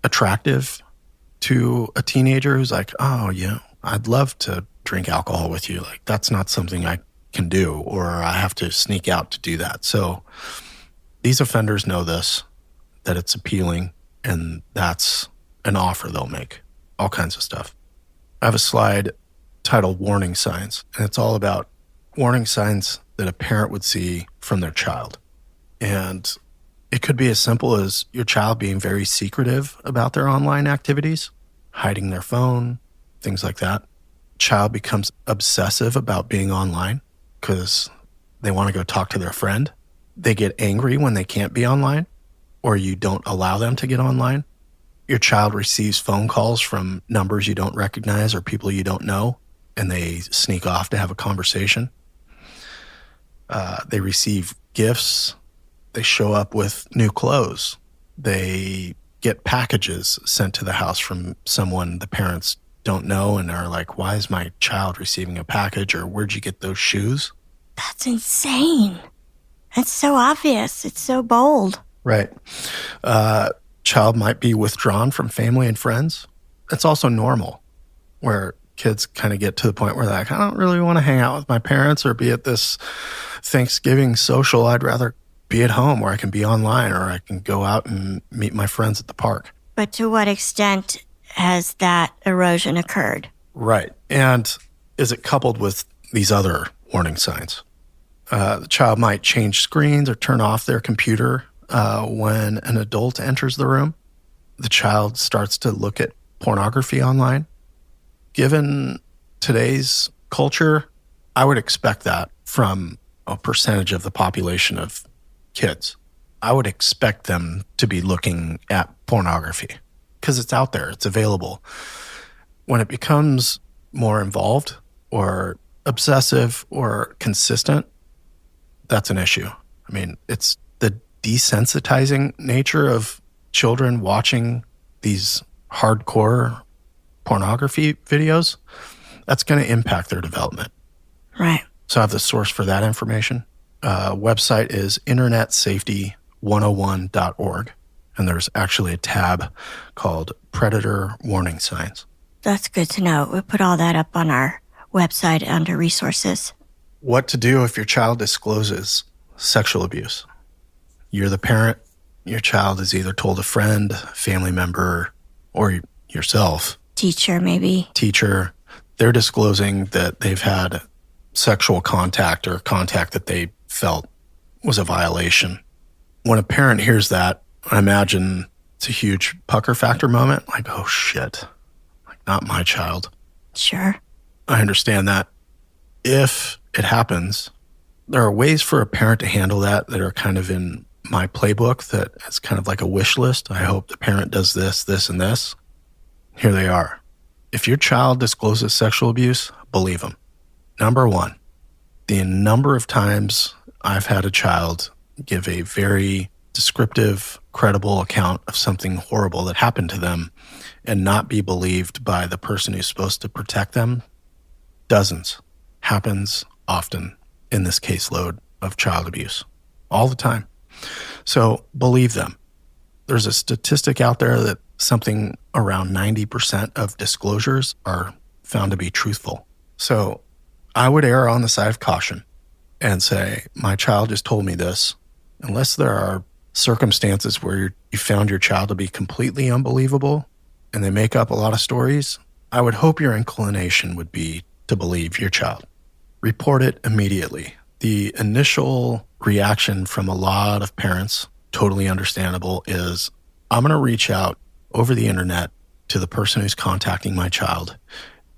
Speaker 3: attractive to a teenager who's like, oh, yeah, I'd love to drink alcohol with you. Like, that's not something I can do, or I have to sneak out to do that. So these offenders know this, that it's appealing, and that's an offer they'll make. All kinds of stuff. I have a slide titled Warning Signs, and it's all about warning signs that a parent would see from their child. And it could be as simple as your child being very secretive about their online activities, hiding their phone, things like that. Child becomes obsessive about being online because they want to go talk to their friend. They get angry when they can't be online, or you don't allow them to get online. Your child receives phone calls from numbers you don't recognize or people you don't know, and they sneak off to have a conversation. They receive gifts. They show up with new clothes. They get packages sent to the house from someone the parents don't know and are like, why is my child receiving a package, or where'd you get those shoes?
Speaker 1: That's insane. It's so obvious. It's so bold.
Speaker 3: Right. Child might be withdrawn from family and friends. It's also normal where kids kind of get to the point where they're like, I don't really want to hang out with my parents or be at this Thanksgiving social. I'd rather be at home where I can be online or I can go out and meet my friends at the park.
Speaker 1: But to what extent has that erosion occurred?
Speaker 3: Right. And is it coupled with these other warning signs? The child might change screens or turn off their computer when an adult enters the room. The child starts to look at pornography online. Given today's culture, I would expect that from a percentage of the population of kids. I would expect them to be looking at pornography because it's out there, it's available. When it becomes more involved or obsessive or consistent, that's an issue. I mean, it's the desensitizing nature of children watching these hardcore pornography videos. That's going to impact their development.
Speaker 1: Right.
Speaker 3: So I have the source for that information. Website is internetsafety101.org. And there's actually a tab called Predator Warning Signs.
Speaker 1: That's good to know. We put all that up on our website under resources.
Speaker 3: What to do if your child discloses sexual abuse. You're the parent. Your child has either told a friend, family member, or yourself.
Speaker 1: Teacher, maybe.
Speaker 3: Teacher. They're disclosing that they've had sexual contact or contact that they felt was a violation. When a parent hears that, I imagine it's a huge pucker factor moment. Like, oh shit, like not my child.
Speaker 1: Sure.
Speaker 3: I understand that. If it happens, there are ways for a parent to handle that are kind of in my playbook that is kind of like a wish list. I hope the parent does this, this, and this. Here they are. If your child discloses sexual abuse, believe them. Number one, the number of times I've had a child give a very descriptive, credible account of something horrible that happened to them and not be believed by the person who's supposed to protect them, dozens. Happens often in this caseload of child abuse. All the time. So believe them. There's a statistic out there that something around 90% of disclosures are found to be truthful. So I would err on the side of caution and say, my child just told me this. Unless there are circumstances where you found your child to be completely unbelievable and they make up a lot of stories, I would hope your inclination would be to believe your child. Report it immediately. The initial reaction from a lot of parents, totally understandable, is I'm going to reach out over the internet to the person who's contacting my child.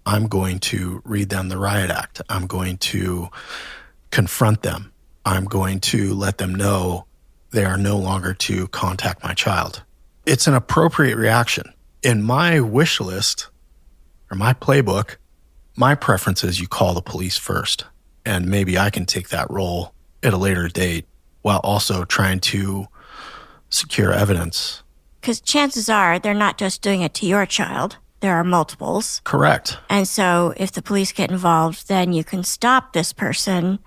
Speaker 3: I'm going to read them the riot act. I'm going to confront them. I'm going to let them know they are no longer to contact my child. It's an appropriate reaction. In my wish list or my playbook, my preference is you call the police first. And maybe I can take that role at a later date while also trying to secure evidence.
Speaker 1: Because chances are they're not just doing it to your child. There are multiples.
Speaker 3: Correct.
Speaker 1: And so if the police get involved, then you can stop this person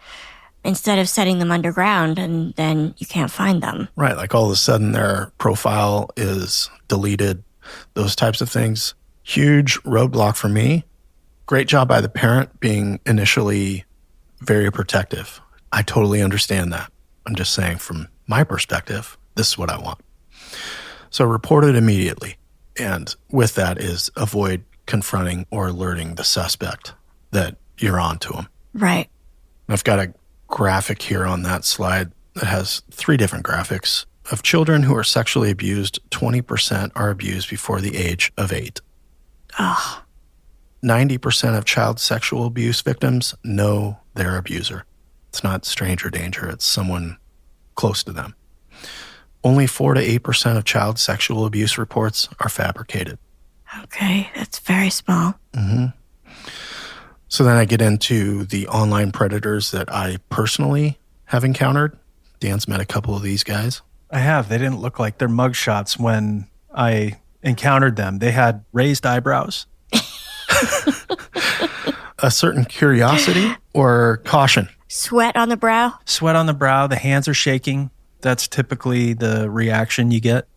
Speaker 1: instead of setting them underground, and then you can't find them.
Speaker 3: Right. Like all of a sudden their profile is deleted, those types of things. Huge roadblock for me. Great job by the parent being initially very protective. I totally understand that. I'm just saying from my perspective, this is what I want. So report it immediately. And with that is avoid confronting or alerting the suspect that you're on to them.
Speaker 1: Right.
Speaker 3: I've got a graphic here on that slide that has 3 different graphics. Of children who are sexually abused, 20% are abused before the age of 8.
Speaker 1: Oh.
Speaker 3: 90% of child sexual abuse victims know their abuser. It's not stranger danger, it's someone close to them. Only 4 to 8% of child sexual abuse reports are fabricated.
Speaker 1: Okay, that's very small.
Speaker 3: Mm-hmm. So then I get into the online predators that I personally have encountered. Dan's met a couple of these guys.
Speaker 2: I have. They didn't look like their mugshots when I encountered them. They had raised eyebrows.
Speaker 3: A certain curiosity or caution?
Speaker 1: Sweat on the brow?
Speaker 2: Sweat on the brow, the hands are shaking. That's typically the reaction you get.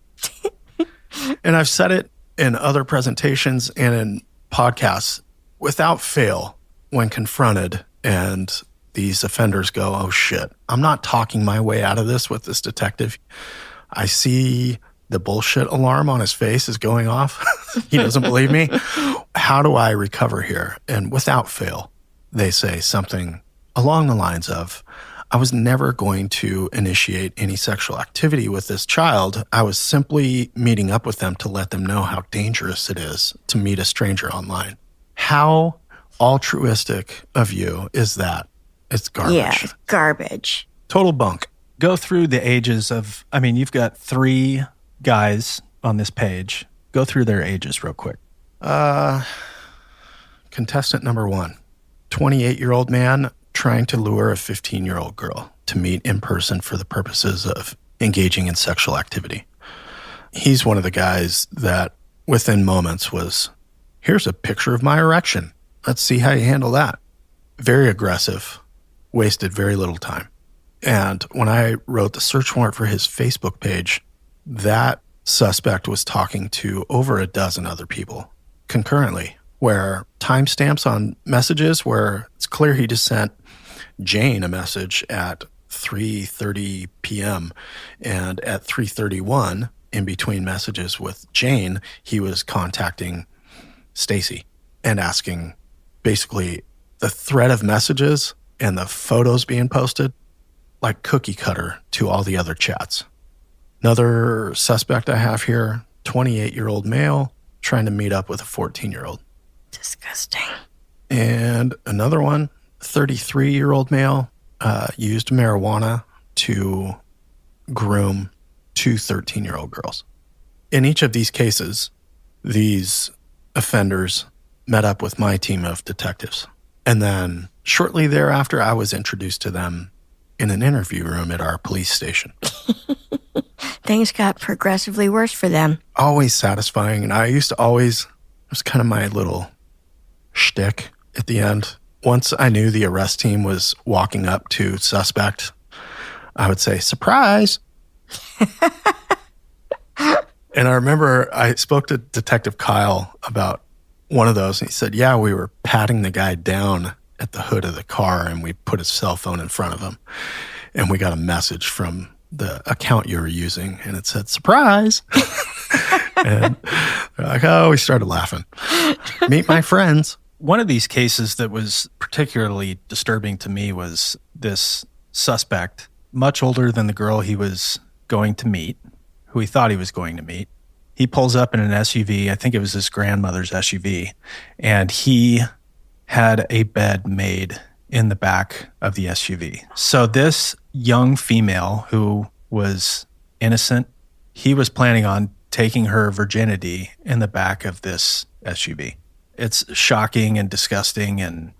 Speaker 3: And I've said it in other presentations and in podcasts, without fail, when confronted and these offenders go, oh shit, I'm not talking my way out of this with this detective. I see the bullshit alarm on his face is going off. He doesn't believe me. How do I recover here? And without fail, they say something along the lines of, I was never going to initiate any sexual activity with this child. I was simply meeting up with them to let them know how dangerous it is to meet a stranger online. How altruistic of you is that? It's garbage.
Speaker 1: Yeah, it's garbage.
Speaker 3: Total bunk.
Speaker 2: Go through the ages of, you've got 3 guys on this page. Go through their ages real quick.
Speaker 3: Contestant number 1, 28-year-old man trying to lure a 15-year-old girl to meet in person for the purposes of engaging in sexual activity. He's one of the guys that within moments was, here's a picture of my erection. Let's see how you handle that. Very aggressive, wasted very little time. And when I wrote the search warrant for his Facebook page, that suspect was talking to over a dozen other people concurrently, where timestamps on messages where it's clear he just sent Jane a message at 3:30 p.m. And at 3:31, in between messages with Jane, he was contacting Stacy and asking basically the thread of messages and the photos being posted like cookie cutter to all the other chats. Another suspect I have here, 28-year-old male trying to meet up with a 14-year-old.
Speaker 1: Disgusting.
Speaker 3: And another one, 33-year-old male, used marijuana to groom 2 13-year-old girls. In each of these cases, these offenders met up with my team of detectives. And then shortly thereafter, I was introduced to them in an interview room at our police station.
Speaker 1: Things got progressively worse for them.
Speaker 3: Always satisfying. And I used to always, it was kind of my little shtick at the end. Once I knew the arrest team was walking up to suspect, I would say, surprise. And I remember I spoke to Detective Kyle about one of those, and he said, yeah, we were patting the guy down at the hood of the car, and we put his cell phone in front of him, and we got a message from the account you were using, and it said, surprise. And they're like, oh, we started laughing. Meet my friends.
Speaker 2: One of these cases that was particularly disturbing to me was this suspect, much older than the girl he was going to meet, who he thought he was going to meet. He pulls up in an SUV. I think it was his grandmother's SUV. And he had a bed made in the back of the SUV. So this young female who was innocent, he was planning on taking her virginity in the back of this SUV. It's shocking and disgusting. And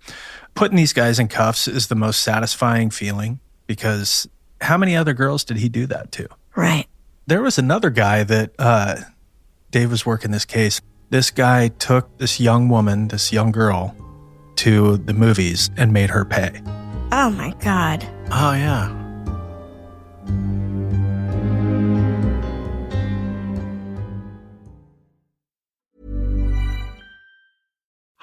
Speaker 2: putting these guys in cuffs is the most satisfying feeling, because how many other girls did he do that to?
Speaker 1: Right.
Speaker 2: There was another guy that Dave was working this case. This guy took this young woman, this young girl, to the movies and made her pay.
Speaker 1: Oh my God.
Speaker 3: Oh, yeah.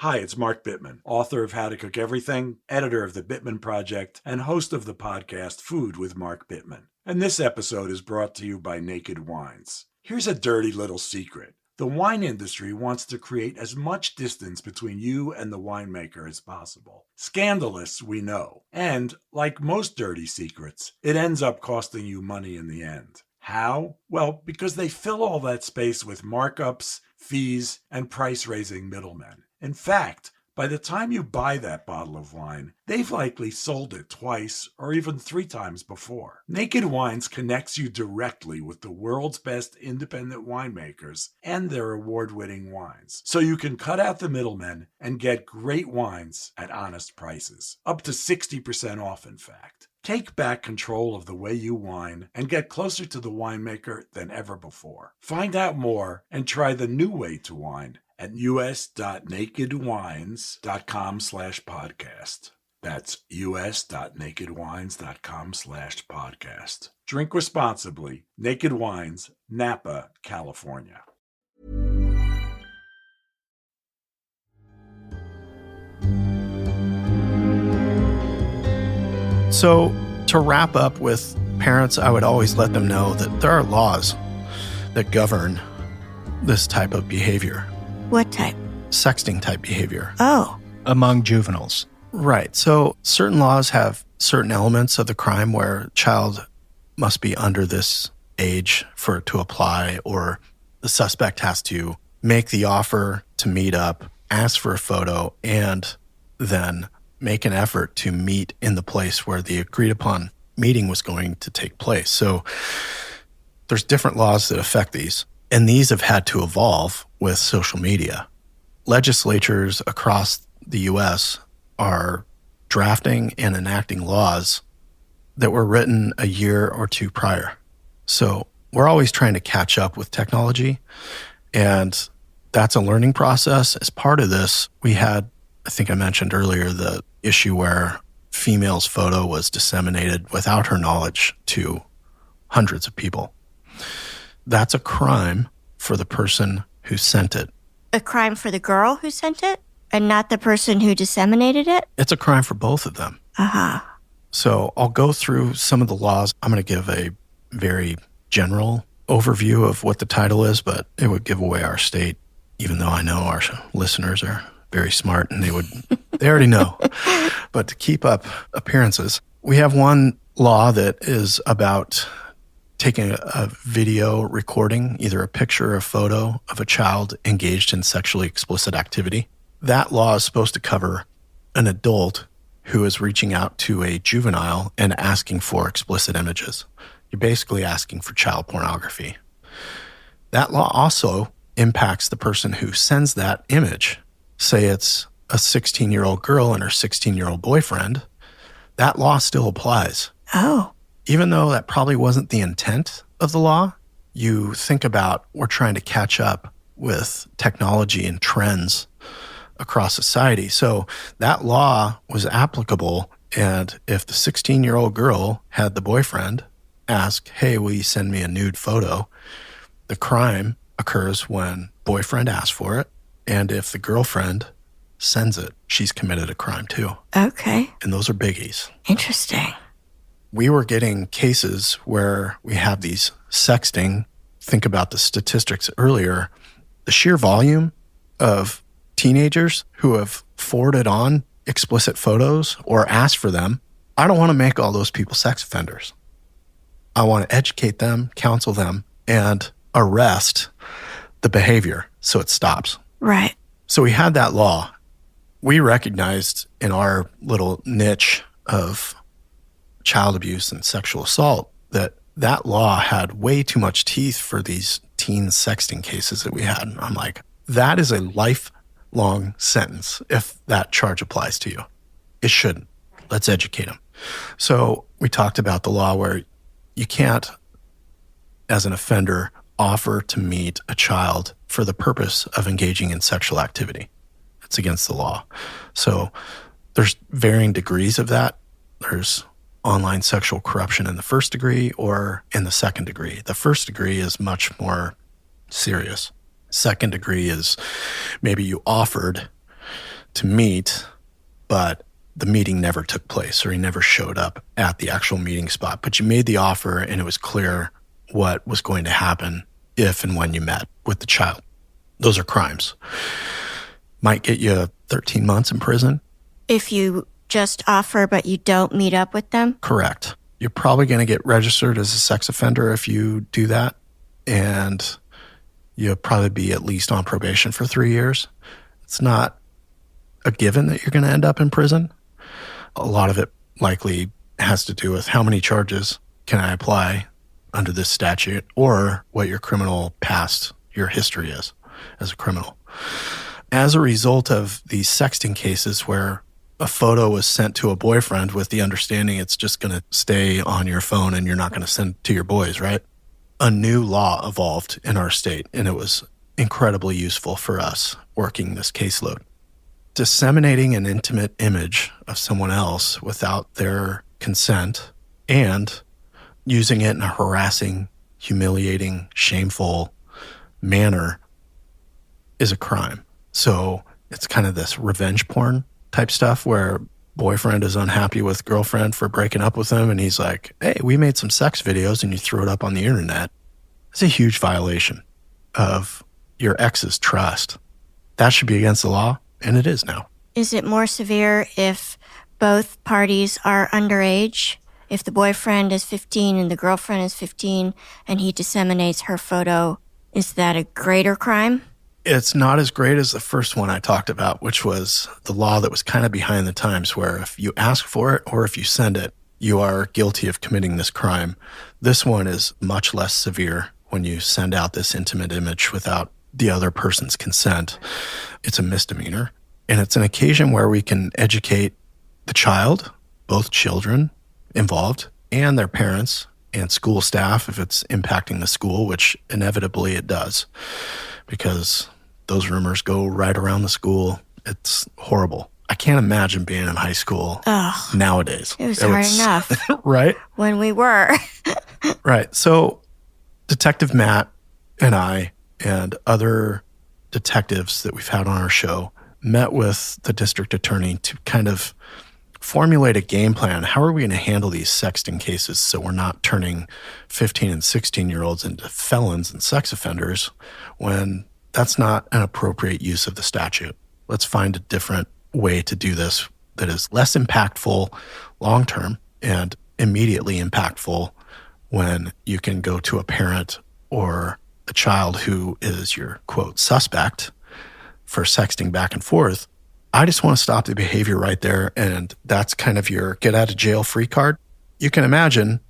Speaker 5: Hi, it's Mark Bittman, author of How to Cook Everything, editor of The Bittman Project, and host of the podcast Food with Mark Bittman. And this episode is brought to you by Naked Wines. Here's a dirty little secret. The wine industry wants to create as much distance between you and the winemaker as possible. Scandalous, we know. And, like most dirty secrets, it ends up costing you money in the end. How? Well, because they fill all that space with markups, fees, and price-raising middlemen. In fact, by the time you buy that bottle of wine, they've likely sold it twice or even 3 times before. Naked Wines connects you directly with the world's best independent winemakers and their award-winning wines, so you can cut out the middlemen and get great wines at honest prices. Up to 60% off, in fact. Take back control of the way you wine and get closer to the winemaker than ever before. Find out more and try the new way to wine at us.nakedwines.com/podcast. That's us.nakedwines.com/podcast. Drink responsibly. Naked Wines, Napa, California.
Speaker 3: So, to wrap up with parents, I would always let them know that there are laws that govern this type of behavior.
Speaker 1: What type?
Speaker 3: Sexting type behavior.
Speaker 1: Oh.
Speaker 2: Among juveniles.
Speaker 3: Right. So certain laws have certain elements of the crime where a child must be under this age for it to apply, or the suspect has to make the offer to meet up, ask for a photo, and then make an effort to meet in the place where the agreed upon meeting was going to take place. So there's different laws that affect these, and these have had to evolve with social media. Legislatures across the U.S. are drafting and enacting laws that were written a year or two prior. So we're always trying to catch up with technology, and that's a learning process. As part of this, we had, I think I mentioned earlier, the issue where female's photo was disseminated without her knowledge to hundreds of people. That's a crime for the person who sent it.
Speaker 1: A crime for the girl who sent it and not the person who disseminated it?
Speaker 3: It's a crime for both of them.
Speaker 1: Uh-huh.
Speaker 3: So I'll go through some of the laws. I'm going to give a very general overview of what the title is, but it would give away our state, even though I know our listeners are very smart and they already know. But to keep up appearances, we have one law that is about taking a video recording, either a picture or a photo of a child engaged in sexually explicit activity. That law is supposed to cover an adult who is reaching out to a juvenile and asking for explicit images. You're basically asking for child pornography. That law also impacts the person who sends that image. Say it's a 16-year-old girl and her 16-year-old boyfriend. That law still applies.
Speaker 1: Oh.
Speaker 3: Even though that probably wasn't the intent of the law, you think about we're trying to catch up with technology and trends across society. So that law was applicable, and if the 16-year-old girl had the boyfriend ask, hey, will you send me a nude photo? The crime occurs when boyfriend asks for it, and if the girlfriend sends it, she's committed a crime too.
Speaker 1: Okay.
Speaker 3: And those are biggies.
Speaker 1: Interesting.
Speaker 3: We were getting cases where we have these sexting. Think about the statistics earlier. The sheer volume of teenagers who have forwarded on explicit photos or asked for them. I don't want to make all those people sex offenders. I want to educate them, counsel them, and arrest the behavior so it stops.
Speaker 1: Right.
Speaker 3: So we had that law. We recognized in our little niche of child abuse and sexual assault that that law had way too much teeth for these teen sexting cases that we had. And I'm like, that is a lifelong sentence if that charge applies to you. It shouldn't. Let's educate them. So we talked about the law where you can't, as an offender, offer to meet a child for the purpose of engaging in sexual activity. It's against the law. So there's varying degrees of that. There's online sexual corruption in the first degree or in the second degree. The first degree is much more serious. Second degree is maybe you offered to meet, but the meeting never took place or he never showed up at the actual meeting spot. But you made the offer and it was clear what was going to happen if and when you met with the child. Those are crimes. Might get you 13 months in prison.
Speaker 1: If you just offer but you don't meet up with them?
Speaker 3: Correct. You're probably going to get registered as a sex offender if you do that. And you'll probably be at least on probation for 3 years. It's not a given that you're going to end up in prison. A lot of it likely has to do with how many charges can I apply under this statute or what your criminal past, your history is as a criminal. As a result of these sexting cases where a photo was sent to a boyfriend with the understanding it's just going to stay on your phone and you're not going to send it to your boys, right? A new law evolved in our state, and it was incredibly useful for us working this caseload. Disseminating an intimate image of someone else without their consent and using it in a harassing, humiliating, shameful manner is a crime. So it's kind of this revenge porn type stuff where boyfriend is unhappy with girlfriend for breaking up with him, and he's like, hey, we made some sex videos, and you threw it up on the internet. It's a huge violation of your ex's trust. That should be against the law, and it is now.
Speaker 1: Is it more severe if both parties are underage? If the boyfriend is 15 and the girlfriend is 15 and he disseminates her photo, is that a greater crime?
Speaker 3: It's not as great as the first one I talked about, which was the law that was kind of behind the times, where if you ask for it or if you send it, you are guilty of committing this crime. This one is much less severe when you send out this intimate image without the other person's consent. It's a misdemeanor. And it's an occasion where we can educate the child, both children involved, and their parents and school staff if it's impacting the school, which inevitably it does, because those rumors go right around the school. It's horrible. I can't imagine being in high school nowadays.
Speaker 1: It was hard enough.
Speaker 3: Right?
Speaker 1: When we were.
Speaker 3: Right. So Detective Matt and I and other detectives that we've had on our show met with the district attorney to kind of formulate a game plan. How are we going to handle these sexting cases so we're not turning 15 and 16-year-olds into felons and sex offenders when that's not an appropriate use of the statute? Let's find a different way to do this that is less impactful long-term and immediately impactful when you can go to a parent or a child who is your, quote, suspect for sexting back and forth. I just want to stop the behavior right there, and that's kind of your get out of jail free card. You can imagine,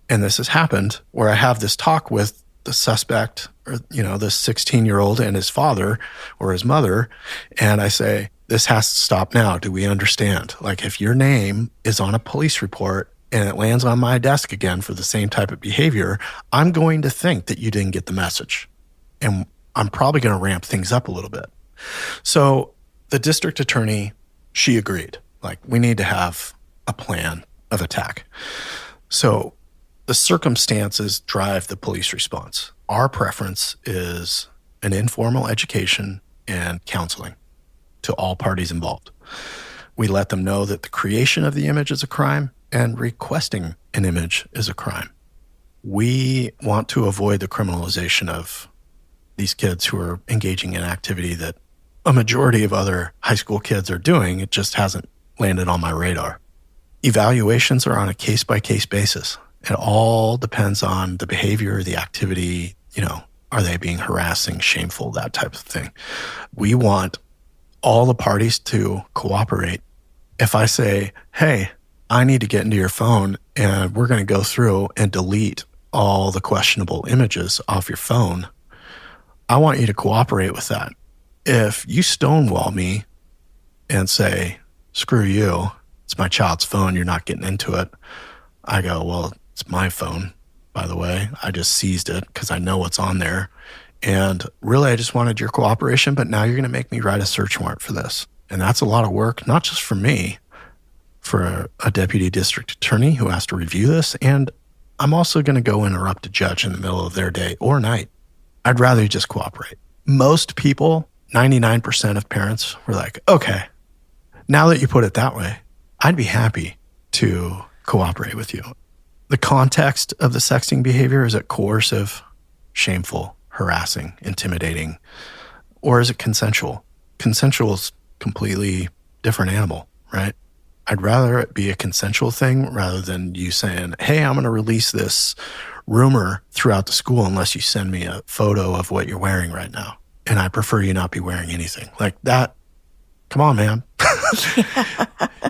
Speaker 3: and this has happened, where I have this talk with the suspect or, this 16-year-old and his father or his mother, and I say, this has to stop now. Do we understand? Like, if your name is on a police report and it lands on my desk again for the same type of behavior, I'm going to think that you didn't get the message. And I'm probably going to ramp things up a little bit. So the district attorney, she agreed. Like, we need to have a plan of attack. So the circumstances drive the police response. Our preference is an informal education and counseling to all parties involved. We let them know that the creation of the image is a crime and requesting an image is a crime. We want to avoid the criminalization of these kids who are engaging in activity that a majority of other high school kids are doing. It just hasn't landed on my radar. Evaluations are on a case-by-case basis. It all depends on the behavior, the activity, are they being harassing, shameful, that type of thing. We want all the parties to cooperate. If I say, hey, I need to get into your phone and we're going to go through and delete all the questionable images off your phone, I want you to cooperate with that. If you stonewall me and say, screw you, it's my child's phone, you're not getting into it, I go, well, it's my phone, by the way. I just seized it because I know what's on there. And really, I just wanted your cooperation, but now you're going to make me write a search warrant for this. And that's a lot of work, not just for me, for a deputy district attorney who has to review this. And I'm also going to go interrupt a judge in the middle of their day or night. I'd rather you just cooperate. Most people, 99% of parents were like, okay, now that you put it that way, I'd be happy to cooperate with you. The context of the sexting behavior, is it coercive, shameful, harassing, intimidating, or is it consensual? Consensual is completely different animal, right? I'd rather it be a consensual thing rather than you saying, hey, I'm going to release this rumor throughout the school unless you send me a photo of what you're wearing right now. And I prefer you not be wearing anything. Like that, come on, man.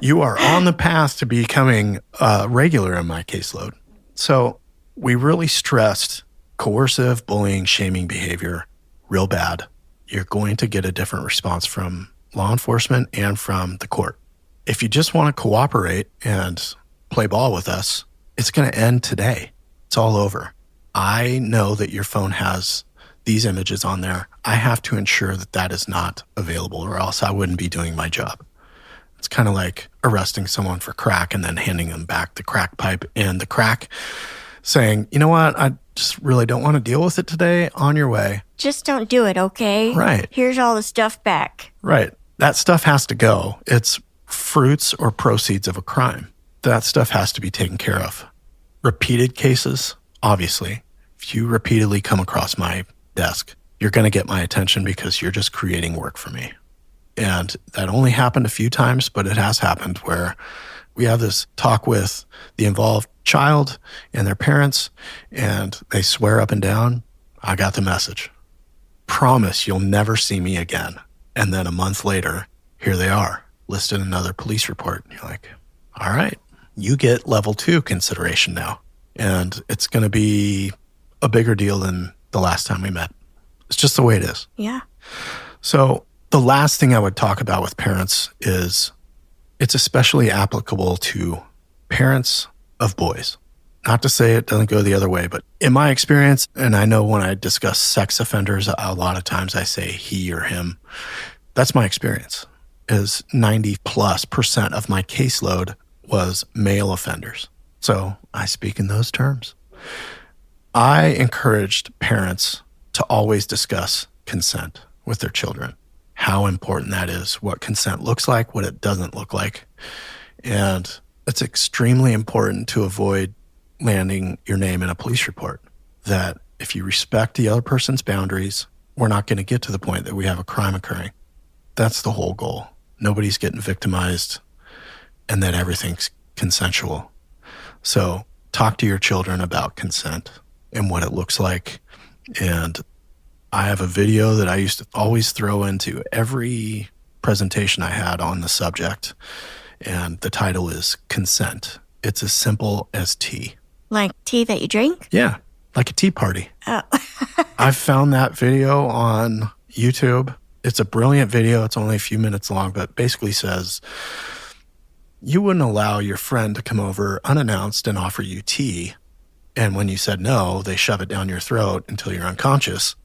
Speaker 3: You are on the path to becoming regular in my caseload. So we really stressed coercive, bullying, shaming behavior, real bad. You're going to get a different response from law enforcement and from the court. If you just want to cooperate and play ball with us, it's going to end today. It's all over. I know that your phone has these images on there, I have to ensure that that is not available, or else I wouldn't be doing my job. It's kind of like arresting someone for crack and then handing them back the crack pipe and the crack, saying, you know what, I just really don't want to deal with it today. On your way.
Speaker 1: Just don't do it, okay?
Speaker 3: Right.
Speaker 1: Here's all the stuff back.
Speaker 3: Right. That stuff has to go. It's fruits or proceeds of a crime. That stuff has to be taken care of. Repeated cases, obviously. If you repeatedly come across my desk, you're going to get my attention because you're just creating work for me. And that only happened a few times, but it has happened where we have this talk with the involved child and their parents, and they swear up and down, I got the message. Promise you'll never see me again. And then a month later, here they are, listed in another police report. And you're like, all right, you get level 2 consideration now. And it's going to be a bigger deal than the last time we met. It's just the way it is.
Speaker 1: Yeah.
Speaker 3: So the last thing I would talk about with parents is it's especially applicable to parents of boys. Not to say it doesn't go the other way, but in my experience, and I know when I discuss sex offenders, a lot of times I say he or him. That's my experience, is 90+% of my caseload was male offenders. So I speak in those terms. I encouraged parents to always discuss consent with their children, how important that is, what consent looks like, what it doesn't look like. And it's extremely important to avoid landing your name in a police report, that if you respect the other person's boundaries, we're not going to get to the point that we have a crime occurring. That's the whole goal. Nobody's getting victimized, and that everything's consensual. So talk to your children about consent and what it looks like. And I have a video that I used to always throw into every presentation I had on the subject, and the title is Consent. It's as simple as tea.
Speaker 1: Like tea that you drink?
Speaker 3: Yeah, like a tea party.
Speaker 1: Oh.
Speaker 3: I've found that video on YouTube. It's a brilliant video. It's only a few minutes long, but basically says, you wouldn't allow your friend to come over unannounced and offer you tea, and when you said no, they shove it down your throat until you're unconscious.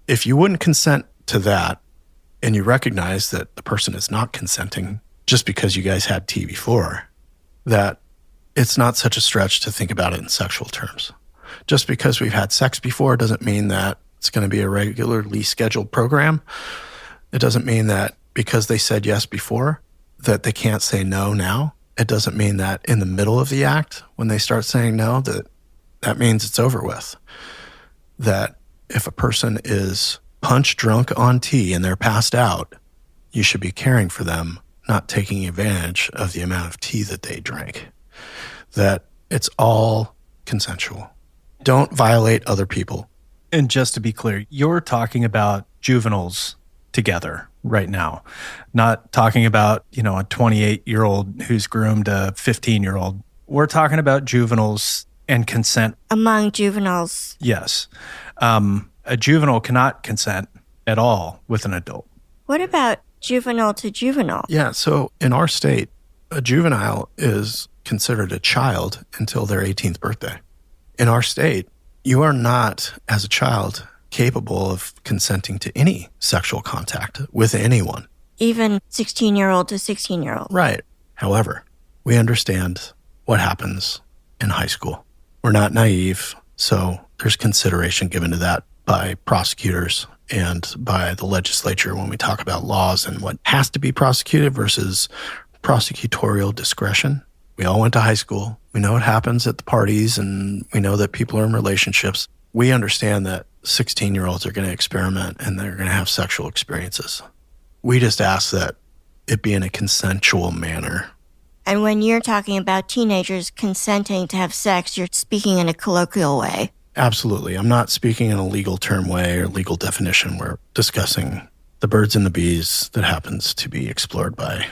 Speaker 3: If you wouldn't consent to that, and you recognize that the person is not consenting just because you guys had tea before, that it's not such a stretch to think about it in sexual terms. Just because we've had sex before doesn't mean that it's going to be a regularly scheduled program. It doesn't mean that because they said yes before, that they can't say no now. It doesn't mean that in the middle of the act, when they start saying no, that means it's over with. That if a person is punch drunk on tea and they're passed out, you should be caring for them, not taking advantage of the amount of tea that they drank. That it's all consensual. Don't violate other people.
Speaker 2: And just to be clear, you're talking about juveniles together right now, not talking about, a 28-year-old who's groomed a 15-year-old. We're talking about juveniles and consent.
Speaker 1: Among juveniles.
Speaker 2: Yes. A juvenile cannot consent at all with an adult.
Speaker 1: What about juvenile to juvenile?
Speaker 3: Yeah, so in our state, a juvenile is considered a child until their 18th birthday. In our state, you are not, as a child, capable of consenting to any sexual contact with anyone.
Speaker 1: Even 16-year-old to 16-year-old.
Speaker 3: Right. However, we understand what happens in high school. We're not naive, so there's consideration given to that by prosecutors and by the legislature when we talk about laws and what has to be prosecuted versus prosecutorial discretion. We all went to high school. We know what happens at the parties, and we know that people are in relationships. We understand that 16-year-olds are going to experiment and they're going to have sexual experiences. We just ask that it be in a consensual manner.
Speaker 1: And when you're talking about teenagers consenting to have sex, you're speaking in a colloquial way.
Speaker 3: Absolutely. I'm not speaking in a legal term way or legal definition. We're discussing the birds and the bees that happens to be explored by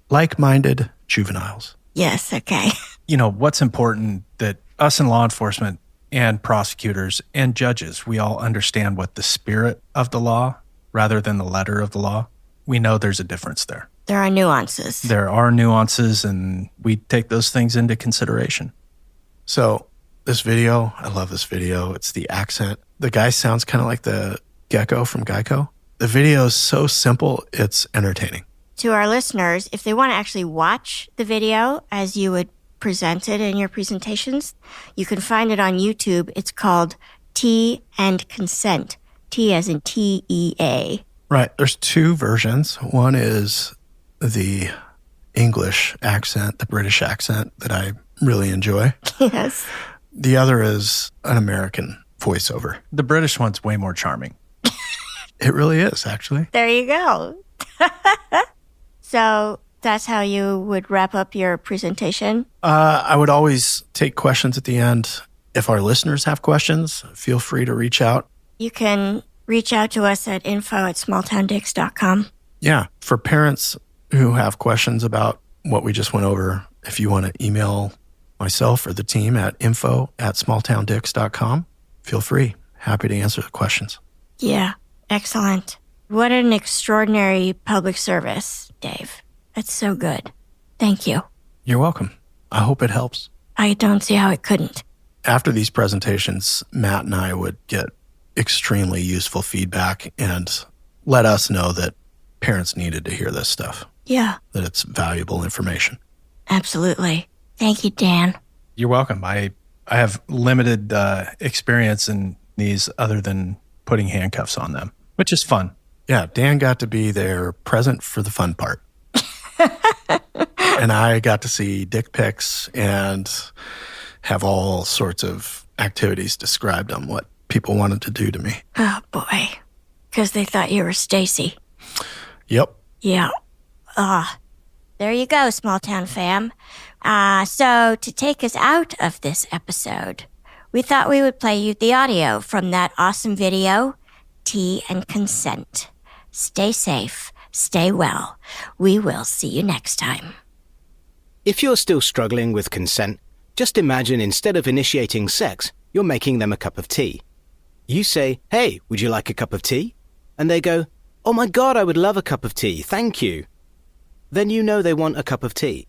Speaker 3: like-minded juveniles.
Speaker 1: Yes, okay.
Speaker 2: What's important that us in law enforcement and prosecutors and judges, we all understand what the spirit of the law rather than the letter of the law. We know there's a difference there.
Speaker 1: There are nuances.
Speaker 2: There are nuances, and we take those things into consideration.
Speaker 3: So This video, I love this video. It's the accent. The guy sounds kind of like the gecko from Geico. The video is so simple, it's entertaining.
Speaker 1: To our listeners, if they want to actually watch the video as you would present it in your presentations, you can find it on YouTube. It's called Tea and Consent. Tea as in T-E-A.
Speaker 3: Right. There's two versions. One is the English accent, the British accent that I really enjoy.
Speaker 1: Yes.
Speaker 3: The other is an American voiceover.
Speaker 2: The British one's way more charming.
Speaker 3: It really is, actually.
Speaker 1: There you go. So that's how you would wrap up your presentation?
Speaker 3: I would always take questions at the end. If our listeners have questions, feel free to reach out.
Speaker 1: You can reach out to us at info@smalltowndicks.com.
Speaker 3: Yeah. For parents who have questions about what we just went over, if you want to email myself or the team at info@smalltowndicks.com, feel free. Happy to answer the questions.
Speaker 1: Yeah. Excellent. What an extraordinary public service, Dave. That's so good. Thank you.
Speaker 3: You're welcome. I hope it helps.
Speaker 1: I don't see how it couldn't.
Speaker 3: After these presentations, Matt and I would get extremely useful feedback and let us know that parents needed to hear this stuff,
Speaker 1: Yeah,
Speaker 3: that it's valuable information.
Speaker 1: absolutely. Thank you, Dan.
Speaker 2: You're welcome. I have limited experience in these other than putting handcuffs on them, which is fun.
Speaker 3: Yeah, Dan got to be there present for the fun part. And I got to see dick pics and have all sorts of activities described on what people wanted to do to me.
Speaker 1: Oh, boy. Because they thought you were Stacy.
Speaker 3: Yep.
Speaker 1: Yeah. There you go, small town fam. So to take us out of this episode, we thought we would play you the audio from that awesome video, Tea and Consent. Stay safe, stay well. We will see you next time.
Speaker 6: If you're still struggling with consent, just imagine instead of initiating sex, you're making them a cup of tea. You say, "Hey, would you like a cup of tea?" And they go, "Oh my God, I would love a cup of tea, thank you." Then you know they want a cup of tea.